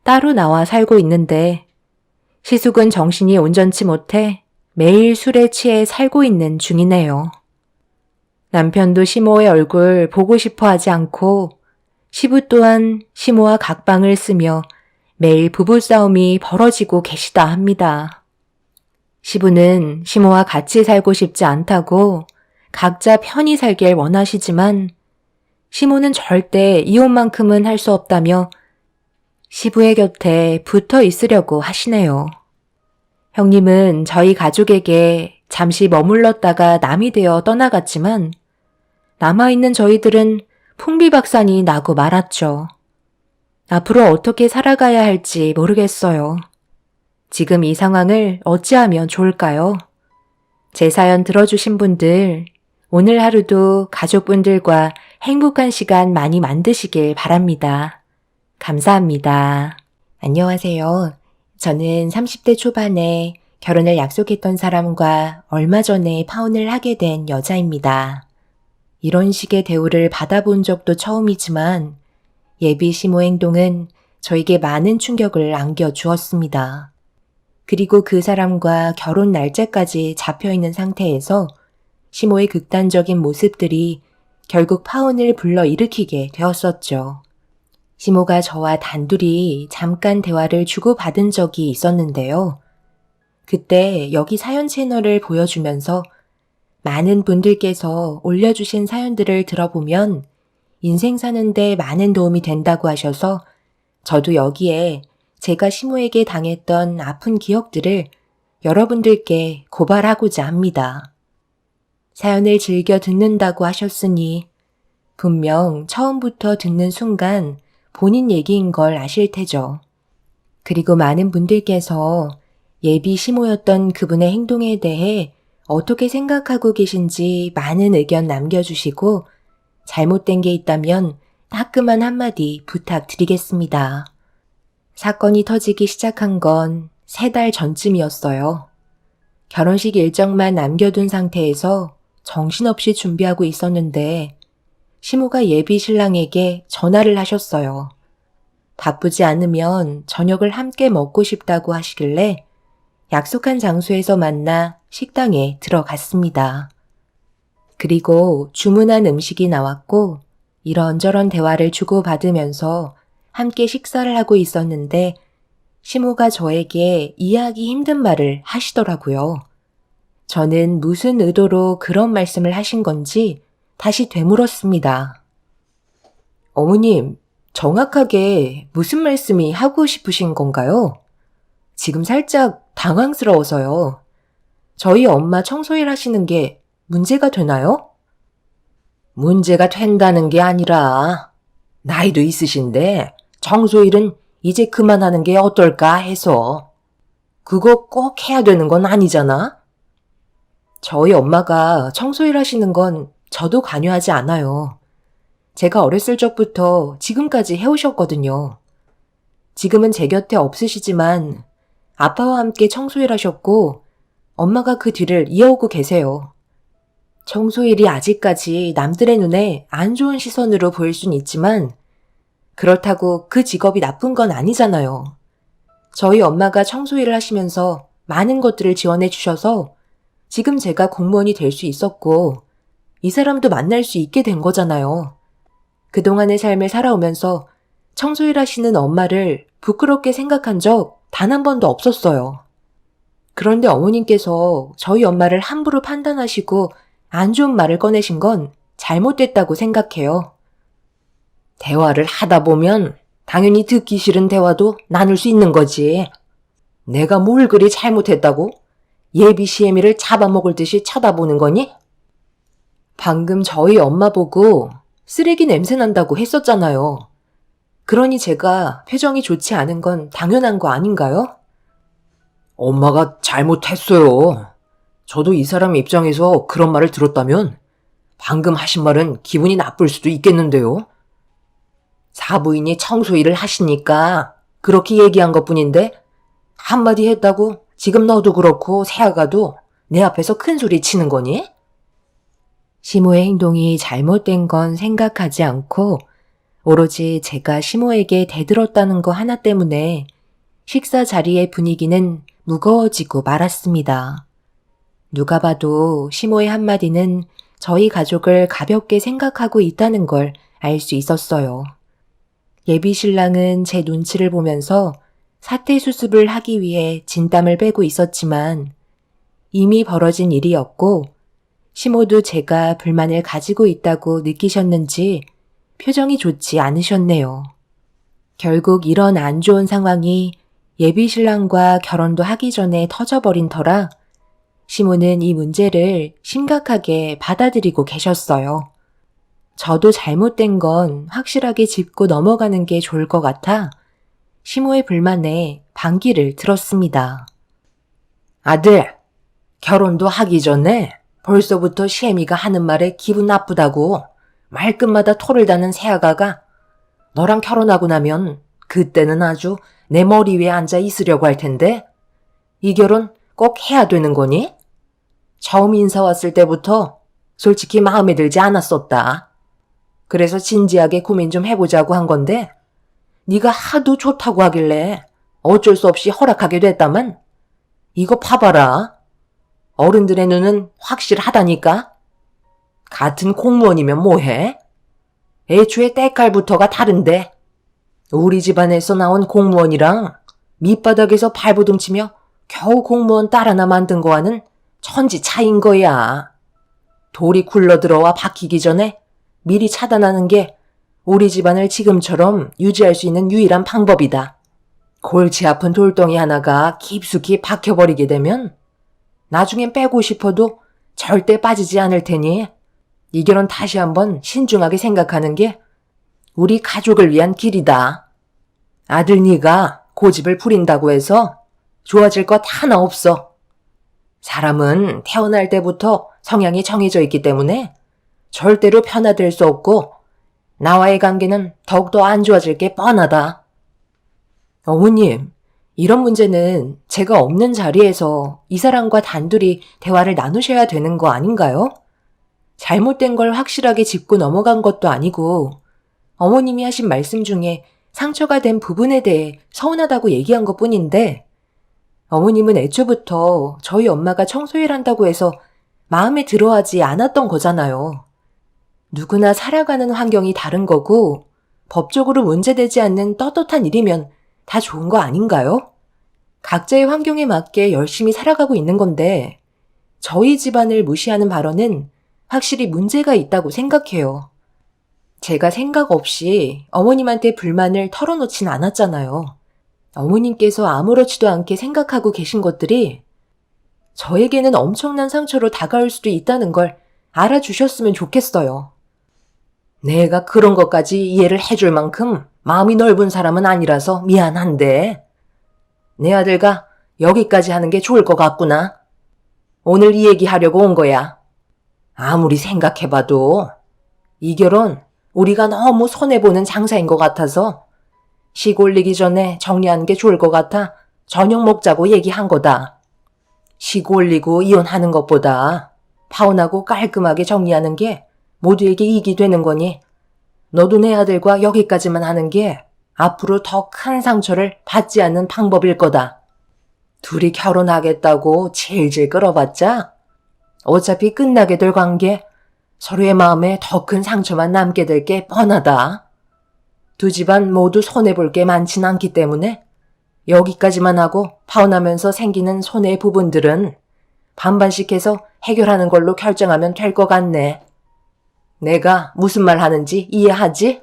[SPEAKER 3] 따로 나와 살고 있는데 시숙은 정신이 온전치 못해 매일 술에 취해 살고 있는 중이네요. 남편도 시모의 얼굴 보고 싶어 하지 않고 시부 또한 시모와 각방을 쓰며 매일 부부싸움이 벌어지고 계시다 합니다. 시부는 시모와 같이 살고 싶지 않다고 각자 편히 살길 원하시지만 시모는 절대 이혼만큼은 할 수 없다며 시부의 곁에 붙어 있으려고 하시네요. 형님은 저희 가족에게 잠시 머물렀다가 남이 되어 떠나갔지만 남아있는 저희들은 풍비박산이 나고 말았죠. 앞으로 어떻게 살아가야 할지 모르겠어요. 지금 이 상황을 어찌하면 좋을까요? 제 사연 들어주신 분들, 오늘 하루도 가족분들과 행복한 시간 많이 만드시길 바랍니다. 감사합니다. 안녕하세요. 저는 30대 초반에 결혼을 약속했던 사람과 얼마 전에 파혼을 하게 된 여자입니다. 이런 식의 대우를 받아본 적도 처음이지만 예비 시모 행동은 저에게 많은 충격을 안겨주었습니다. 그리고 그 사람과 결혼 날짜까지 잡혀있는 상태에서 시모의 극단적인 모습들이 결국 파혼을 불러일으키게 되었었죠. 시모가 저와 단둘이 잠깐 대화를 주고받은 적이 있었는데요. 그때 여기 사연 채널을 보여주면서 많은 분들께서 올려주신 사연들을 들어보면 인생 사는데 많은 도움이 된다고 하셔서 저도 여기에 제가 시모에게 당했던 아픈 기억들을 여러분들께 고발하고자 합니다. 사연을 즐겨 듣는다고 하셨으니 분명 처음부터 듣는 순간 본인 얘기인 걸 아실 테죠. 그리고 많은 분들께서 예비 시모였던 그분의 행동에 대해 어떻게 생각하고 계신지 많은 의견 남겨주시고 잘못된 게 있다면 따끔한 한마디 부탁드리겠습니다. 사건이 터지기 시작한 건 3달 전쯤이었어요. 결혼식 일정만 남겨둔 상태에서 정신없이 준비하고 있었는데 시모가 예비 신랑에게 전화를 하셨어요. 바쁘지 않으면 저녁을 함께 먹고 싶다고 하시길래 약속한 장소에서 만나 식당에 들어갔습니다. 그리고 주문한 음식이 나왔고 이런저런 대화를 주고받으면서 함께 식사를 하고 있었는데 시모가 저에게 이해하기 힘든 말을 하시더라고요. 저는 무슨 의도로 그런 말씀을 하신 건지 다시 되물었습니다. 어머님, 정확하게 무슨 말씀이 하고 싶으신 건가요? 지금 살짝 당황스러워서요. 저희 엄마 청소일 하시는 게 문제가 되나요? 문제가 된다는 게 아니라 나이도 있으신데 청소일은 이제 그만하는 게 어떨까 해서. 그거 꼭 해야 되는 건 아니잖아? 저희 엄마가 청소일 하시는 건 저도 관여하지 않아요. 제가 어렸을 적부터 지금까지 해오셨거든요. 지금은 제 곁에 없으시지만 아빠와 함께 청소일 하셨고 엄마가 그 뒤를 이어오고 계세요. 청소일이 아직까지 남들의 눈에 안 좋은 시선으로 보일 순 있지만 그렇다고 그 직업이 나쁜 건 아니잖아요. 저희 엄마가 청소일을 하시면서 많은 것들을 지원해 주셔서 지금 제가 공무원이 될 수 있었고 이 사람도 만날 수 있게 된 거잖아요. 그동안의 삶을 살아오면서 청소일 하시는 엄마를 부끄럽게 생각한 적 단 한 번도 없었어요. 그런데 어머님께서 저희 엄마를 함부로 판단하시고 안 좋은 말을 꺼내신 건 잘못됐다고 생각해요. 대화를 하다 보면 당연히 듣기 싫은 대화도 나눌 수 있는 거지. 내가 뭘 그리 잘못했다고? 예비 시애미를 잡아먹을 듯이 쳐다보는 거니? 방금 저희 엄마 보고 쓰레기 냄새 난다고 했었잖아요. 그러니 제가 표정이 좋지 않은 건 당연한 거 아닌가요? 엄마가 잘못했어요. 저도 이 사람 입장에서 그런 말을 들었다면 방금 하신 말은 기분이 나쁠 수도 있겠는데요. 사부인이 청소일을 하시니까 그렇게 얘기한 것뿐인데 한마디 했다고 지금 너도 그렇고 새아가도 내 앞에서 큰 소리 치는 거니? 시모의 행동이 잘못된 건 생각하지 않고 오로지 제가 시모에게 대들었다는 거 하나 때문에 식사 자리의 분위기는 무거워지고 말았습니다. 누가 봐도 시모의 한마디는 저희 가족을 가볍게 생각하고 있다는 걸 알 수 있었어요. 예비 신랑은 제 눈치를 보면서 사태 수습을 하기 위해 진땀을 빼고 있었지만 이미 벌어진 일이었고 시모도 제가 불만을 가지고 있다고 느끼셨는지 표정이 좋지 않으셨네요. 결국 이런 안 좋은 상황이 예비 신랑과 결혼도 하기 전에 터져버린 터라 시모는 이 문제를 심각하게 받아들이고 계셨어요. 저도 잘못된 건 확실하게 짚고 넘어가는 게 좋을 것 같아 시모의 불만에 반기를 들었습니다. 아들, 결혼도 하기 전에 벌써부터 시애미가 하는 말에 기분 나쁘다고 말끝마다 토를 다는 새아가가 너랑 결혼하고 나면 그때는 아주 내 머리 위에 앉아 있으려고 할 텐데 이 결혼 꼭 해야 되는 거니? 처음 인사 왔을 때부터 솔직히 마음에 들지 않았었다. 그래서 진지하게 고민 좀 해보자고 한 건데 네가 하도 좋다고 하길래 어쩔 수 없이 허락하게 됐다만 이거 봐봐라. 어른들의 눈은 확실하다니까. 같은 공무원이면 뭐해? 애초에 때깔부터가 다른데 우리 집안에서 나온 공무원이랑 밑바닥에서 발버둥치며 겨우 공무원 딸 하나 만든 거와는 천지 차이인 거야. 돌이 굴러들어와 박히기 전에 미리 차단하는 게 우리 집안을 지금처럼 유지할 수 있는 유일한 방법이다. 골치 아픈 돌덩이 하나가 깊숙이 박혀버리게 되면 나중엔 빼고 싶어도 절대 빠지지 않을 테니 이 결혼 다시 한번 신중하게 생각하는 게 우리 가족을 위한 길이다. 아들 네가 고집을 부린다고 해서 좋아질 것 하나 없어. 사람은 태어날 때부터 성향이 정해져 있기 때문에 절대로 변화될 수 없고 나와의 관계는 더욱더 안 좋아질 게 뻔하다. 어머님, 이런 문제는 제가 없는 자리에서 이 사람과 단둘이 대화를 나누셔야 되는 거 아닌가요? 잘못된 걸 확실하게 짚고 넘어간 것도 아니고 어머님이 하신 말씀 중에 상처가 된 부분에 대해 서운하다고 얘기한 것뿐인데 어머님은 애초부터 저희 엄마가 청소일 한다고 해서 마음에 들어하지 않았던 거잖아요. 누구나 살아가는 환경이 다른 거고 법적으로 문제되지 않는 떳떳한 일이면 다 좋은 거 아닌가요? 각자의 환경에 맞게 열심히 살아가고 있는 건데 저희 집안을 무시하는 발언은 확실히 문제가 있다고 생각해요. 제가 생각 없이 어머님한테 불만을 털어놓진 않았잖아요. 어머님께서 아무렇지도 않게 생각하고 계신 것들이 저에게는 엄청난 상처로 다가올 수도 있다는 걸 알아주셨으면 좋겠어요. 내가 그런 것까지 이해를 해줄 만큼 마음이 넓은 사람은 아니라서 미안한데 내 아들과 여기까지 하는 게 좋을 것 같구나. 오늘 이 얘기 하려고 온 거야. 아무리 생각해봐도 이 결혼 우리가 너무 손해보는 장사인 것 같아서 식 올리기 전에 정리하는 게 좋을 것 같아 저녁 먹자고 얘기한 거다. 식 올리고 이혼하는 것보다 파혼하고 깔끔하게 정리하는 게 모두에게 이익이 되는 거니 너도 내 아들과 여기까지만 하는 게 앞으로 더 큰 상처를 받지 않는 방법일 거다. 둘이 결혼하겠다고 질질 끌어봤자 어차피 끝나게 될 관계 서로의 마음에 더 큰 상처만 남게 될 게 뻔하다. 두 집안 모두 손해볼 게 많진 않기 때문에 여기까지만 하고 파혼하면서 생기는 손해 부분들은 반반씩 해서 해결하는 걸로 결정하면 될 것 같네. 내가 무슨 말 하는지 이해하지?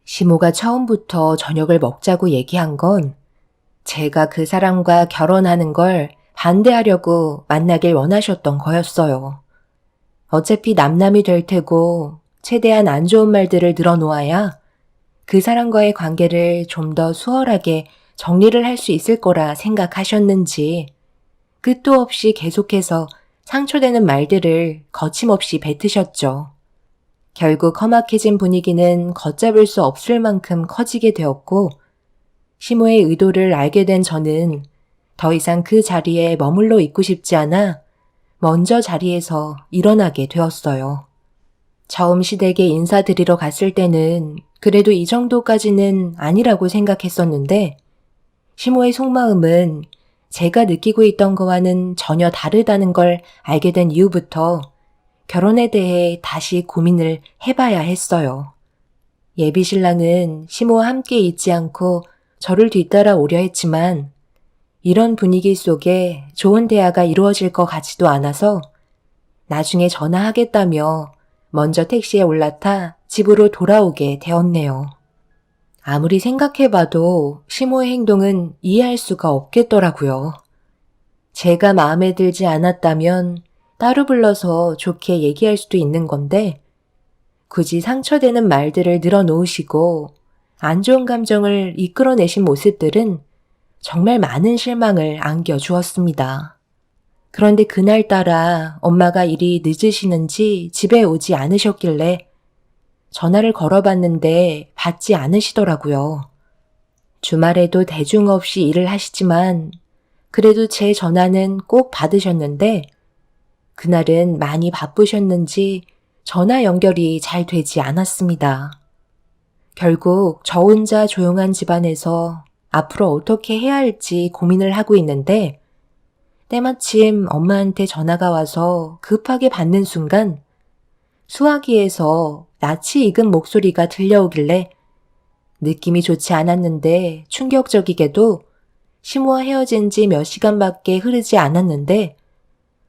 [SPEAKER 3] 시모가 처음부터 저녁을 먹자고 얘기한 건 제가 그 사람과 결혼하는 걸 반대하려고 만나길 원하셨던 거였어요. 어차피 남남이 될 테고 최대한 안 좋은 말들을 늘어놓아야 그 사람과의 관계를 좀 더 수월하게 정리를 할 수 있을 거라 생각하셨는지 끝도 없이 계속해서 상처되는 말들을 거침없이 뱉으셨죠. 결국 험악해진 분위기는 걷잡을 수 없을 만큼 커지게 되었고 시모의 의도를 알게 된 저는 더 이상 그 자리에 머물러 있고 싶지 않아 먼저 자리에서 일어나게 되었어요. 처음 시댁에 인사드리러 갔을 때는 그래도 이 정도까지는 아니라고 생각했었는데 시모의 속마음은 제가 느끼고 있던 거와는 전혀 다르다는 걸 알게 된 이후부터 결혼에 대해 다시 고민을 해봐야 했어요. 예비신랑은 시모와 함께 있지 않고 저를 뒤따라 오려 했지만 이런 분위기 속에 좋은 대화가 이루어질 것 같지도 않아서 나중에 전화하겠다며 먼저 택시에 올라타 집으로 돌아오게 되었네요. 아무리 생각해봐도 시모의 행동은 이해할 수가 없겠더라고요. 제가 마음에 들지 않았다면 따로 불러서 좋게 얘기할 수도 있는 건데 굳이 상처되는 말들을 늘어놓으시고 안 좋은 감정을 이끌어내신 모습들은 정말 많은 실망을 안겨주었습니다. 그런데 그날따라 엄마가 일이 늦으시는지 집에 오지 않으셨길래 전화를 걸어봤는데 받지 않으시더라고요. 주말에도 대중 없이 일을 하시지만 그래도 제 전화는 꼭 받으셨는데 그날은 많이 바쁘셨는지 전화 연결이 잘 되지 않았습니다. 결국 저 혼자 조용한 집안에서 앞으로 어떻게 해야 할지 고민을 하고 있는데 때마침 엄마한테 전화가 와서 급하게 받는 순간 수화기에서 낯이 익은 목소리가 들려오길래 느낌이 좋지 않았는데 충격적이게도 시모와 헤어진 지 몇 시간밖에 흐르지 않았는데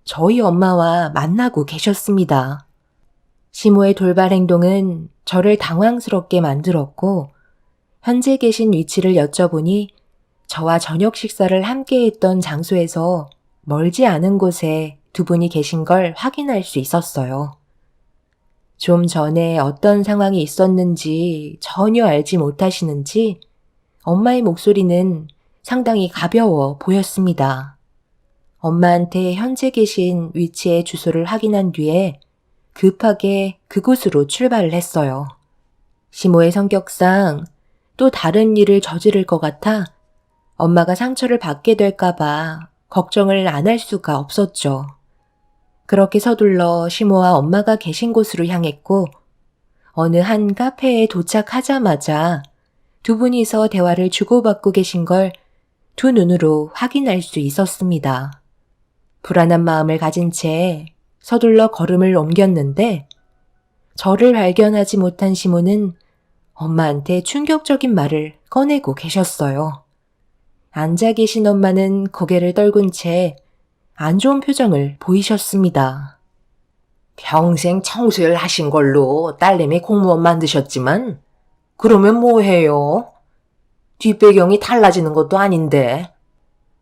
[SPEAKER 3] 저희 엄마와 만나고 계셨습니다. 시모의 돌발 행동은 저를 당황스럽게 만들었고 현재 계신 위치를 여쭤보니 저와 저녁 식사를 함께 했던 장소에서 멀지 않은 곳에 두 분이 계신 걸 확인할 수 있었어요. 좀 전에 어떤 상황이 있었는지 전혀 알지 못하시는지 엄마의 목소리는 상당히 가벼워 보였습니다. 엄마한테 현재 계신 위치의 주소를 확인한 뒤에 급하게 그곳으로 출발을 했어요. 시모의 성격상 또 다른 일을 저지를 것 같아 엄마가 상처를 받게 될까봐 걱정을 안 할 수가 없었죠. 그렇게 서둘러 시모와 엄마가 계신 곳으로 향했고 어느 한 카페에 도착하자마자 두 분이서 대화를 주고받고 계신 걸 두 눈으로 확인할 수 있었습니다. 불안한 마음을 가진 채 서둘러 걸음을 옮겼는데 저를 발견하지 못한 시모는 엄마한테 충격적인 말을 꺼내고 계셨어요. 앉아 계신 엄마는 고개를 떨군 채 안 좋은 표정을 보이셨습니다.
[SPEAKER 2] 평생 청소일 하신 걸로 딸내미 공무원 만드셨지만 그러면 뭐해요? 뒷배경이 달라지는 것도 아닌데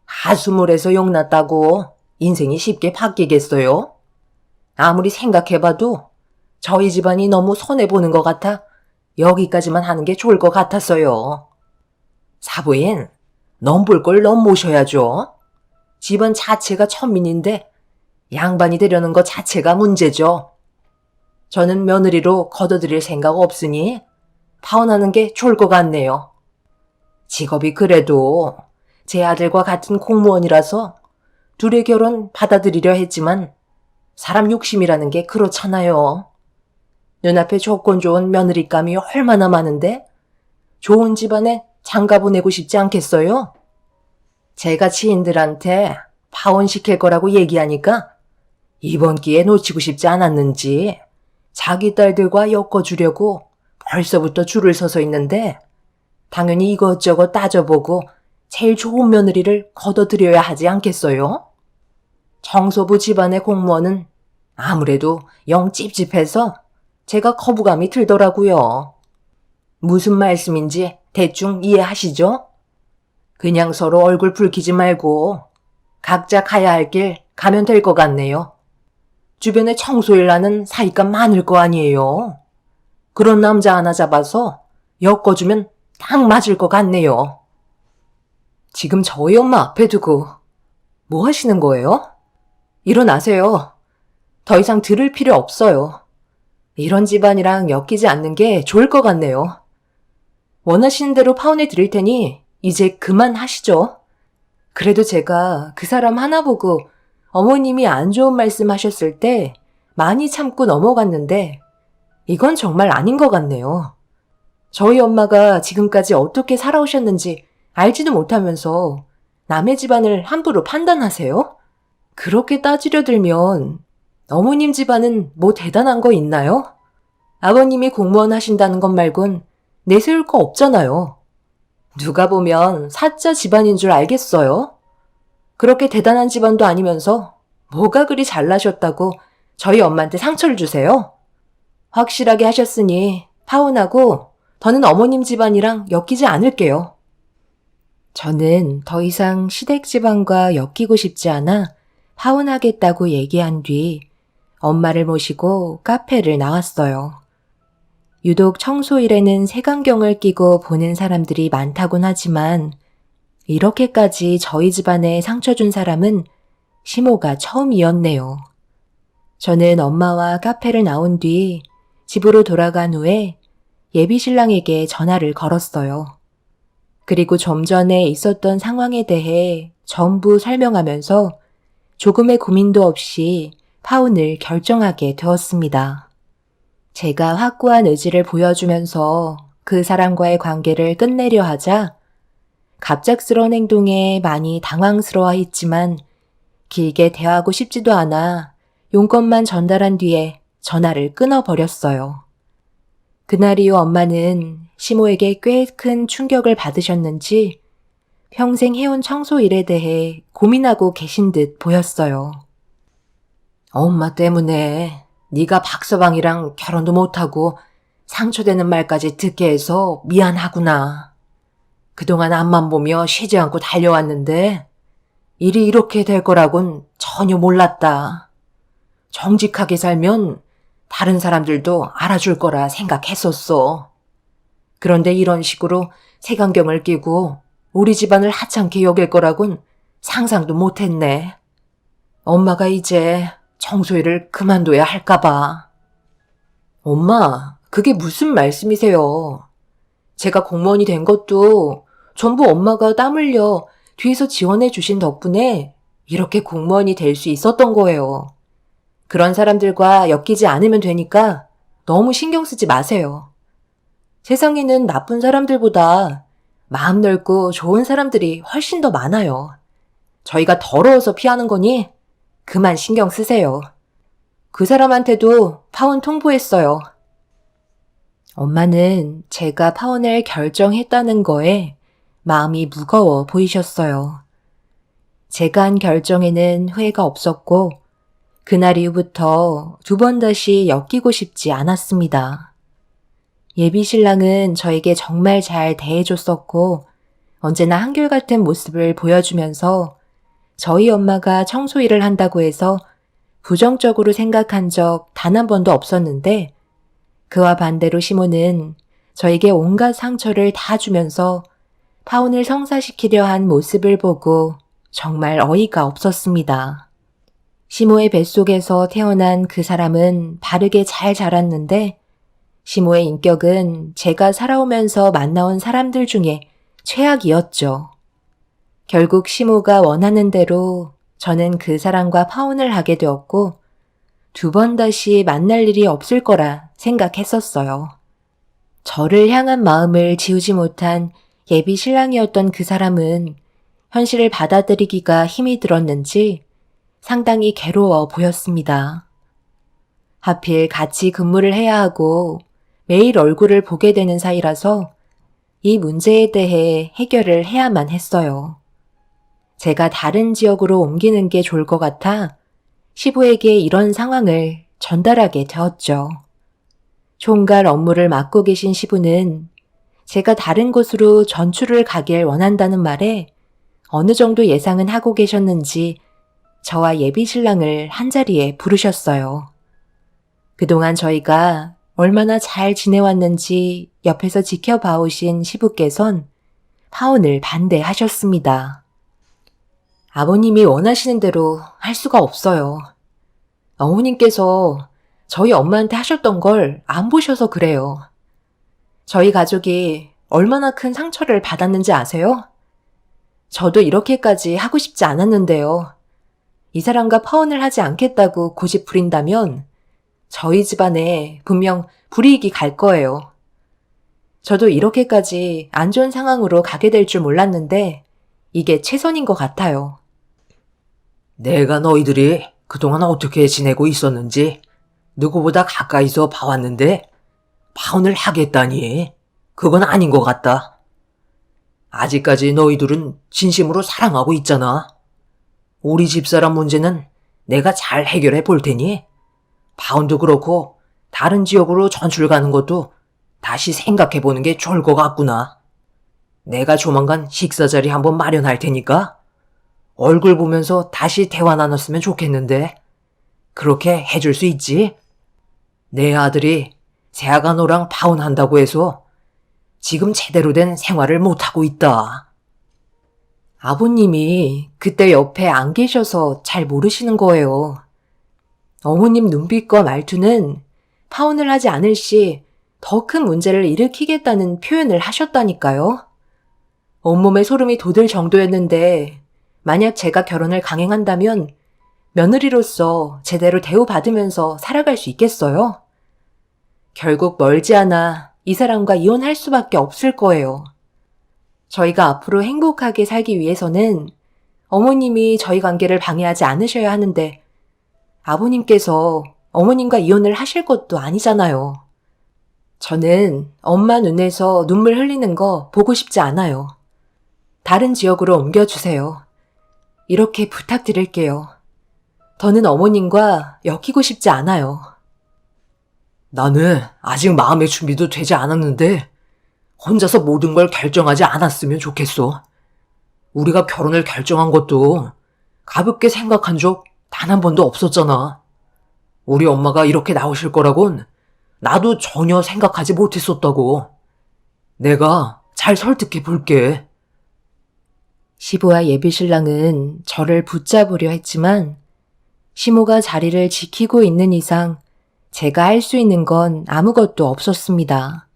[SPEAKER 2] 하수물에서 용났다고 인생이 쉽게 바뀌겠어요? 아무리 생각해봐도 저희 집안이 너무 손해보는 것 같아 여기까지만 하는 게 좋을 것 같았어요. 사부인, 넘볼 걸 넘모셔야죠. 집안 자체가 천민인데 양반이 되려는 것 자체가 문제죠. 저는 며느리로 거둬들일 생각 없으니 파혼하는 게 좋을 것 같네요. 직업이 그래도 제 아들과 같은 공무원이라서 둘의 결혼 받아들이려 했지만 사람 욕심이라는 게 그렇잖아요. 눈앞에 조건 좋은 며느리감이 얼마나 많은데 좋은 집안에 장가 보내고 싶지 않겠어요? 제가 지인들한테 파혼시킬 거라고 얘기하니까 이번 기회 놓치고 싶지 않았는지 자기 딸들과 엮어주려고 벌써부터 줄을 서서 있는데 당연히 이것저것 따져보고 제일 좋은 며느리를 거둬들여야 하지 않겠어요? 청소부 집안의 공무원은 아무래도 영 찝찝해서 제가 거부감이 들더라고요. 무슨 말씀인지 대충 이해하시죠? 그냥 서로 얼굴 붉히지 말고 각자 가야 할 길 가면 될 것 같네요. 주변에 청소일 하는 사이가 많을 거 아니에요. 그런 남자 하나 잡아서 엮어주면 딱 맞을 것 같네요. 지금 저희 엄마 앞에 두고 뭐 하시는 거예요? 일어나세요. 더 이상 들을 필요 없어요. 이런 집안이랑 엮이지 않는 게 좋을 것 같네요. 원하시는 대로 파혼해 드릴 테니 이제 그만하시죠. 그래도 제가 그 사람 하나 보고 어머님이 안 좋은 말씀 하셨을 때 많이 참고 넘어갔는데 이건 정말 아닌 것 같네요. 저희 엄마가 지금까지 어떻게 살아오셨는지 알지도 못하면서 남의 집안을 함부로 판단하세요? 그렇게 따지려 들면 어머님 집안은 뭐 대단한 거 있나요? 아버님이 공무원 하신다는 것 말곤 내세울 거 없잖아요. 누가 보면 사자 집안인 줄 알겠어요? 그렇게 대단한 집안도 아니면서 뭐가 그리 잘나셨다고 저희 엄마한테 상처를 주세요? 확실하게 하셨으니 파혼하고 더는 어머님 집안이랑 엮이지 않을게요.
[SPEAKER 3] 저는 더 이상 시댁 집안과 엮이고 싶지 않아 파혼하겠다고 얘기한 뒤 엄마를 모시고 카페를 나왔어요. 유독 청소일에는 색안경을 끼고 보는 사람들이 많다곤 하지만 이렇게까지 저희 집안에 상처 준 사람은 시모가 처음이었네요. 저는 엄마와 카페를 나온 뒤 집으로 돌아간 후에 예비 신랑에게 전화를 걸었어요. 그리고 좀 전에 있었던 상황에 대해 전부 설명하면서 조금의 고민도 없이 파혼을 결정하게 되었습니다. 제가 확고한 의지를 보여주면서 그 사람과의 관계를 끝내려 하자 갑작스러운 행동에 많이 당황스러워했지만 길게 대화하고 싶지도 않아 용건만 전달한 뒤에 전화를 끊어버렸어요. 그날 이후 엄마는 시모에게 꽤 큰 충격을 받으셨는지 평생 해온 청소 일에 대해 고민하고 계신 듯 보였어요.
[SPEAKER 2] 엄마 때문에 네가 박서방이랑 결혼도 못하고 상처되는 말까지 듣게 해서 미안하구나. 그동안 앞만 보며 쉬지 않고 달려왔는데 일이 이렇게 될 거라곤 전혀 몰랐다. 정직하게 살면 다른 사람들도 알아줄 거라 생각했었어. 그런데 이런 식으로 색안경을 끼고 우리 집안을 하찮게 여길 거라곤 상상도 못했네. 엄마가 이제 청소일을 그만둬야 할까봐. 엄마, 그게 무슨 말씀이세요? 제가 공무원이 된 것도 전부 엄마가 땀 흘려 뒤에서 지원해 주신 덕분에 이렇게 공무원이 될 수 있었던 거예요. 그런 사람들과 엮이지 않으면 되니까 너무 신경 쓰지 마세요. 세상에는 나쁜 사람들보다
[SPEAKER 3] 마음 넓고 좋은 사람들이 훨씬 더 많아요. 저희가 더러워서 피하는 거니 그만 신경 쓰세요. 그 사람한테도 파혼 통보했어요. 엄마는 제가 파혼을 결정했다는 거에 마음이 무거워 보이셨어요. 제가 한 결정에는 후회가 없었고 그날 이후부터 2번 다시 엮이고 싶지 않았습니다. 예비 신랑은 저에게 정말 잘 대해줬었고 언제나 한결같은 모습을 보여주면서 저희 엄마가 청소 일을 한다고 해서 부정적으로 생각한 적 단 한 번도 없었는데 그와 반대로 시모는 저에게 온갖 상처를 다 주면서 파혼을 성사시키려 한 모습을 보고 정말 어이가 없었습니다. 시모의 뱃속에서 태어난 그 사람은 바르게 잘 자랐는데 시모의 인격은 제가 살아오면서 만나온 사람들 중에 최악이었죠. 결국 시모가 원하는 대로 저는 그 사람과 파혼을 하게 되었고 2번 다시 만날 일이 없을 거라 생각했었어요. 저를 향한 마음을 지우지 못한 예비 신랑이었던 그 사람은 현실을 받아들이기가 힘이 들었는지 상당히 괴로워 보였습니다. 하필 같이 근무를 해야 하고 매일 얼굴을 보게 되는 사이라서 이 문제에 대해 해결을 해야만 했어요. 제가 다른 지역으로 옮기는 게 좋을 것 같아 시부에게 이런 상황을 전달하게 되었죠. 총괄 업무를 맡고 계신 시부는 제가 다른 곳으로 전출을 가길 원한다는 말에 어느 정도 예상은 하고 계셨는지 저와 예비 신랑을 한자리에 부르셨어요. 그동안 저희가 얼마나 잘 지내왔는지 옆에서 지켜봐 오신 시부께선 파혼을 반대하셨습니다. 아버님이 원하시는 대로 할 수가 없어요. 어머님께서 저희 엄마한테 하셨던 걸 안 보셔서 그래요. 저희 가족이 얼마나 큰 상처를 받았는지 아세요? 저도 이렇게까지 하고 싶지 않았는데요. 이 사람과 파혼을 하지 않겠다고 고집 부린다면 저희 집안에 분명 불이익이 갈 거예요. 저도 이렇게까지 안 좋은 상황으로 가게 될 줄 몰랐는데 이게 최선인 것 같아요.
[SPEAKER 2] 내가 너희들이 그동안 어떻게 지내고 있었는지 누구보다 가까이서 봐왔는데 파혼을 하겠다니 그건 아닌 것 같다. 아직까지 너희들은 진심으로 사랑하고 있잖아. 우리 집사람 문제는 내가 잘 해결해 볼 테니 파혼도 그렇고 다른 지역으로 전출 가는 것도 다시 생각해 보는 게 좋을 것 같구나. 내가 조만간 식사 자리 한번 마련할 테니까 얼굴 보면서 다시 대화 나눴으면 좋겠는데 그렇게 해줄 수 있지? 내 아들이 새아가 너랑 파혼한다고 해서 지금 제대로 된 생활을 못하고 있다.
[SPEAKER 3] 아버님이 그때 옆에 안 계셔서 잘 모르시는 거예요. 어머님 눈빛과 말투는 파혼을 하지 않을 시 더 큰 문제를 일으키겠다는 표현을 하셨다니까요. 온몸에 소름이 돋을 정도였는데 만약 제가 결혼을 강행한다면 며느리로서 제대로 대우받으면서 살아갈 수 있겠어요? 결국 멀지 않아 이 사람과 이혼할 수밖에 없을 거예요. 저희가 앞으로 행복하게 살기 위해서는 어머님이 저희 관계를 방해하지 않으셔야 하는데 아버님께서 어머님과 이혼을 하실 것도 아니잖아요. 저는 엄마 눈에서 눈물 흘리는 거 보고 싶지 않아요. 다른 지역으로 옮겨주세요. 이렇게 부탁드릴게요. 더는 어머님과 엮이고 싶지 않아요.
[SPEAKER 2] 나는 아직 마음의 준비도 되지 않았는데 혼자서 모든 걸 결정하지 않았으면 좋겠어. 우리가 결혼을 결정한 것도 가볍게 생각한 적 단 한 번도 없었잖아. 우리 엄마가 이렇게 나오실 거라곤 나도 전혀 생각하지 못했었다고. 내가 잘 설득해 볼게.
[SPEAKER 3] 시부와 예비신랑은 저를 붙잡으려 했지만 시모가 자리를 지키고 있는 이상 제가 할 수 있는 건 아무것도 없었습니다.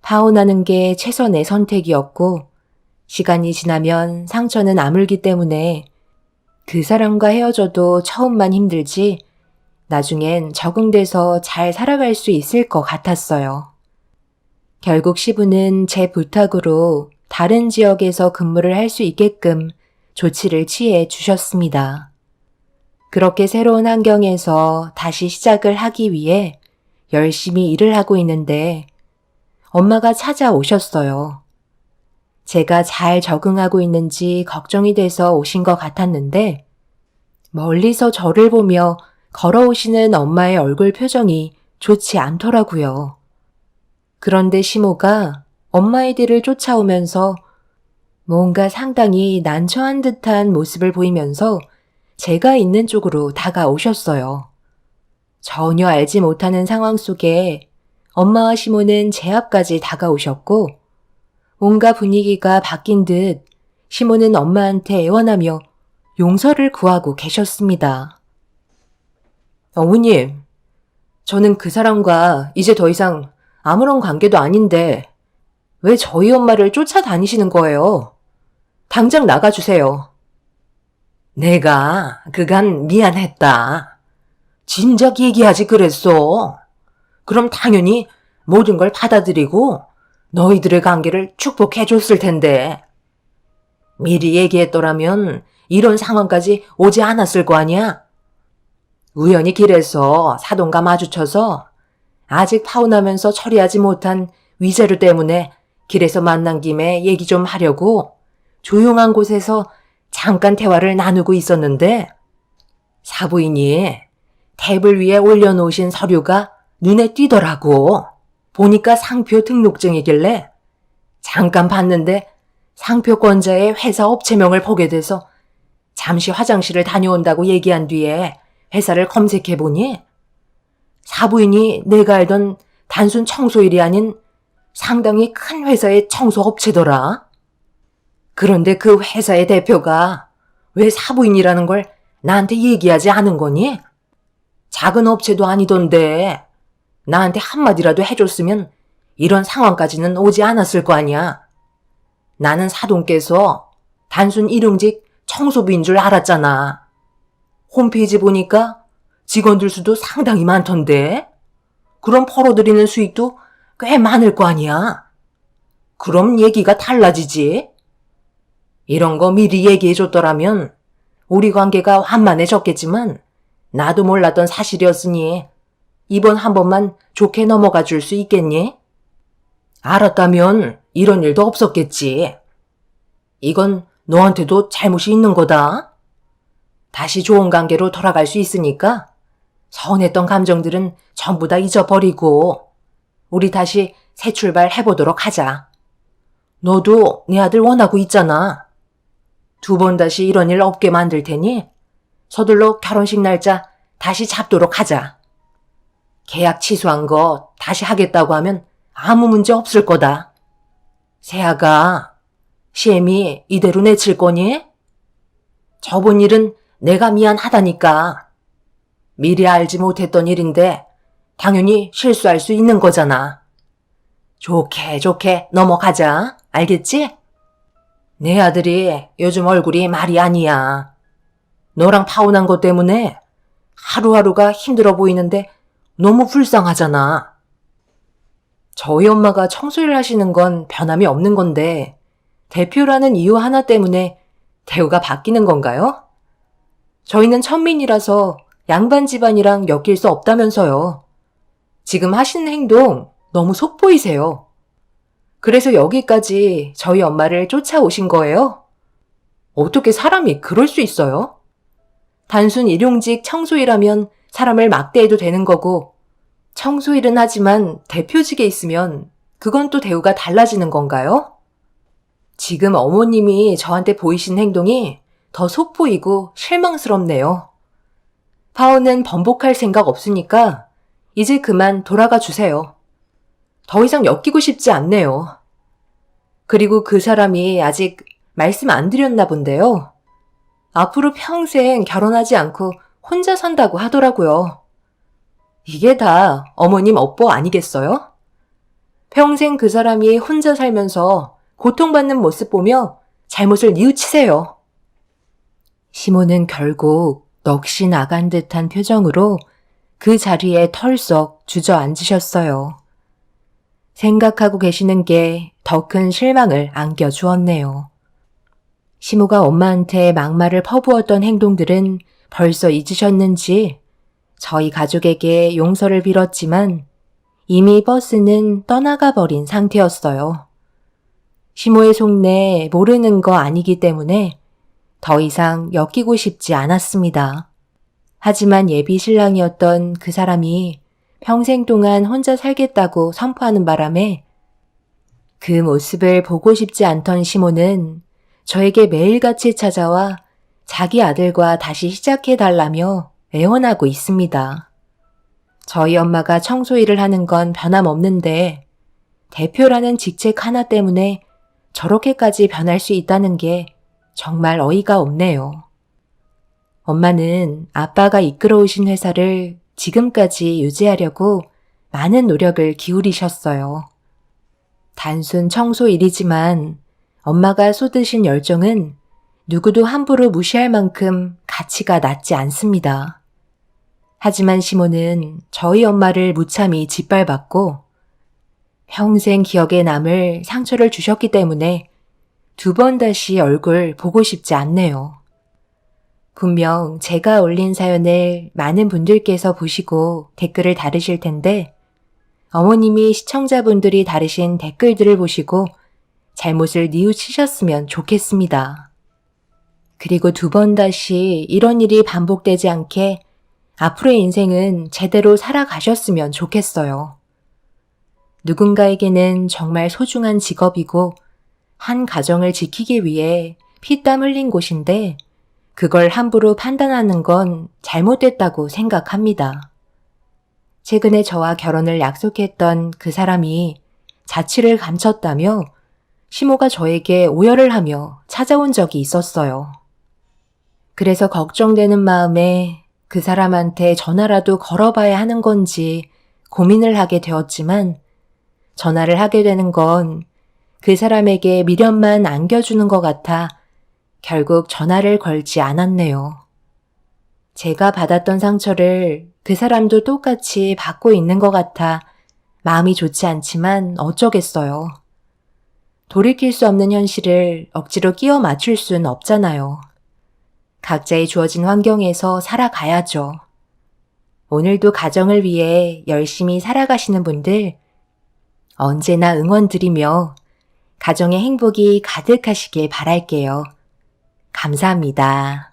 [SPEAKER 3] 파혼하는 게 최선의 선택이었고 시간이 지나면 상처는 아물기 때문에 그 사람과 헤어져도 처음만 힘들지 나중엔 적응돼서 잘 살아갈 수 있을 것 같았어요. 결국 시부는 제 부탁으로 다른 지역에서 근무를 할 수 있게끔 조치를 취해 주셨습니다. 그렇게 새로운 환경에서 다시 시작을 하기 위해 열심히 일을 하고 있는데 엄마가 찾아오셨어요. 제가 잘 적응하고 있는지 걱정이 돼서 오신 것 같았는데 멀리서 저를 보며 걸어오시는 엄마의 얼굴 표정이 좋지 않더라고요. 그런데 시모가 엄마의 뒤를 쫓아오면서 뭔가 상당히 난처한 듯한 모습을 보이면서 제가 있는 쪽으로 다가오셨어요. 전혀 알지 못하는 상황 속에 엄마와 시모는 제 앞까지 다가오셨고 뭔가 분위기가 바뀐 듯 시모는 엄마한테 애원하며 용서를 구하고 계셨습니다. 어머님, 저는 그 사람과 이제 더 이상 아무런 관계도 아닌데 왜 저희 엄마를 쫓아다니시는 거예요? 당장 나가주세요. 내가 그간 미안했다. 진작 얘기하지 그랬어. 그럼 당연히 모든 걸 받아들이고 너희들의 관계를 축복해줬을 텐데. 미리 얘기했더라면 이런 상황까지 오지 않았을 거 아니야? 우연히 길에서 사돈과 마주쳐서 아직 파혼하면서 처리하지 못한 위자료 때문에 길에서 만난 김에 얘기 좀 하려고 조용한 곳에서 잠깐 대화를 나누고 있었는데 사부인이 탭을 위에 올려놓으신 서류가 눈에 띄더라고. 보니까 상표 등록증이길래 잠깐 봤는데 상표권자의 회사 업체명을 보게 돼서 잠시 화장실을 다녀온다고 얘기한 뒤에 회사를 검색해보니 사부인이 내가 알던 단순 청소일이 아닌 상당히 큰 회사의 청소업체더라. 그런데 그 회사의 대표가 왜 사부인이라는 걸 나한테 얘기하지 않은 거니? 작은 업체도 아니던데 나한테 한마디라도 해줬으면 이런 상황까지는 오지 않았을 거 아니야. 나는 사돈께서 단순 일용직 청소부인 줄 알았잖아. 홈페이지 보니까 직원들 수도 상당히 많던데. 그럼 벌어들이는 수익도 꽤 많을 거 아니야. 그럼 얘기가 달라지지. 이런 거 미리 얘기해줬더라면 우리 관계가 완만해졌겠지만 나도 몰랐던 사실이었으니 이번 한 번만 좋게 넘어가 줄 수 있겠니? 알았다면 이런 일도 없었겠지. 이건 너한테도 잘못이 있는 거다. 다시 좋은 관계로 돌아갈 수 있으니까 서운했던 감정들은 전부 다 잊어버리고 우리 다시 새 출발 해보도록 하자. 너도 내 아들 원하고 있잖아. 2번 다시 이런 일 없게 만들 테니 서둘러 결혼식 날짜 다시 잡도록 하자. 계약 취소한 거 다시 하겠다고 하면 아무 문제 없을 거다. 세아가, 시엠이 이대로 내칠 거니? 저번 일은 내가 미안하다니까. 미리 알지 못했던 일인데 당연히 실수할 수 있는 거잖아. 좋게 좋게 넘어가자. 알겠지? 내 아들이 요즘 얼굴이 말이 아니야. 너랑 파혼한 것 때문에 하루하루가 힘들어 보이는데 너무 불쌍하잖아. 저희 엄마가 청소일 하시는 건 변함이 없는 건데 대표라는 이유 하나 때문에 대우가 바뀌는 건가요? 저희는 천민이라서 양반 집안이랑 엮일 수 없다면서요. 지금 하시는 행동 너무 속보이세요. 그래서 여기까지 저희 엄마를 쫓아오신 거예요? 어떻게 사람이 그럴 수 있어요? 단순 일용직 청소일하면 사람을 막대해도 되는 거고 청소일은 하지만 대표직에 있으면 그건 또 대우가 달라지는 건가요? 지금 어머님이 저한테 보이신 행동이 더 속보이고 실망스럽네요. 파혼은 번복할 생각 없으니까 이제 그만 돌아가 주세요. 더 이상 엮이고 싶지 않네요. 그리고 그 사람이 아직 말씀 안 드렸나 본데요. 앞으로 평생 결혼하지 않고 혼자 산다고 하더라고요. 이게 다 어머님 업보 아니겠어요? 평생 그 사람이 혼자 살면서 고통받는 모습 보며 잘못을 뉘우치세요. 시모는 결국 넋이 나간 듯한 표정으로 그 자리에 털썩 주저앉으셨어요. 생각하고 계시는 게 더 큰 실망을 안겨주었네요. 시모가 엄마한테 막말을 퍼부었던 행동들은 벌써 잊으셨는지 저희 가족에게 용서를 빌었지만 이미 버스는 떠나가 버린 상태였어요. 시모의 속내 모르는 거 아니기 때문에 더 이상 엮이고 싶지 않았습니다. 하지만 예비 신랑이었던 그 사람이 평생 동안 혼자 살겠다고 선포하는 바람에 그 모습을 보고 싶지 않던 시모는 저에게 매일같이 찾아와 자기 아들과 다시 시작해달라며 애원하고 있습니다. 저희 엄마가 청소 일을 하는 건 변함없는데 대표라는 직책 하나 때문에 저렇게까지 변할 수 있다는 게 정말 어이가 없네요. 엄마는 아빠가 이끌어오신 회사를 지금까지 유지하려고 많은 노력을 기울이셨어요. 단순 청소 일이지만 엄마가 쏟으신 열정은 누구도 함부로 무시할 만큼 가치가 낮지 않습니다. 하지만 시모는 저희 엄마를 무참히 짓밟았고 평생 기억에 남을 상처를 주셨기 때문에 2번 다시 얼굴 보고 싶지 않네요. 분명 제가 올린 사연을 많은 분들께서 보시고 댓글을 다르실 텐데 어머님이 시청자분들이 다르신 댓글들을 보시고 잘못을 뉘우치셨으면 좋겠습니다. 그리고 2번 다시 이런 일이 반복되지 않게 앞으로의 인생은 제대로 살아가셨으면 좋겠어요. 누군가에게는 정말 소중한 직업이고 한 가정을 지키기 위해 피땀 흘린 곳인데 그걸 함부로 판단하는 건 잘못됐다고 생각합니다. 최근에 저와 결혼을 약속했던 그 사람이 자취를 감췄다며 시모가 저에게 오열을 하며 찾아온 적이 있었어요. 그래서 걱정되는 마음에 그 사람한테 전화라도 걸어봐야 하는 건지 고민을 하게 되었지만 전화를 하게 되는 건 그 사람에게 미련만 안겨주는 것 같아 결국 전화를 걸지 않았네요. 제가 받았던 상처를 그 사람도 똑같이 받고 있는 것 같아 마음이 좋지 않지만 어쩌겠어요. 돌이킬 수 없는 현실을 억지로 끼워 맞출 순 없잖아요. 각자의 주어진 환경에서 살아가야죠. 오늘도 가정을 위해 열심히 살아가시는 분들 언제나 응원드리며 가정의 행복이 가득하시길 바랄게요. 감사합니다.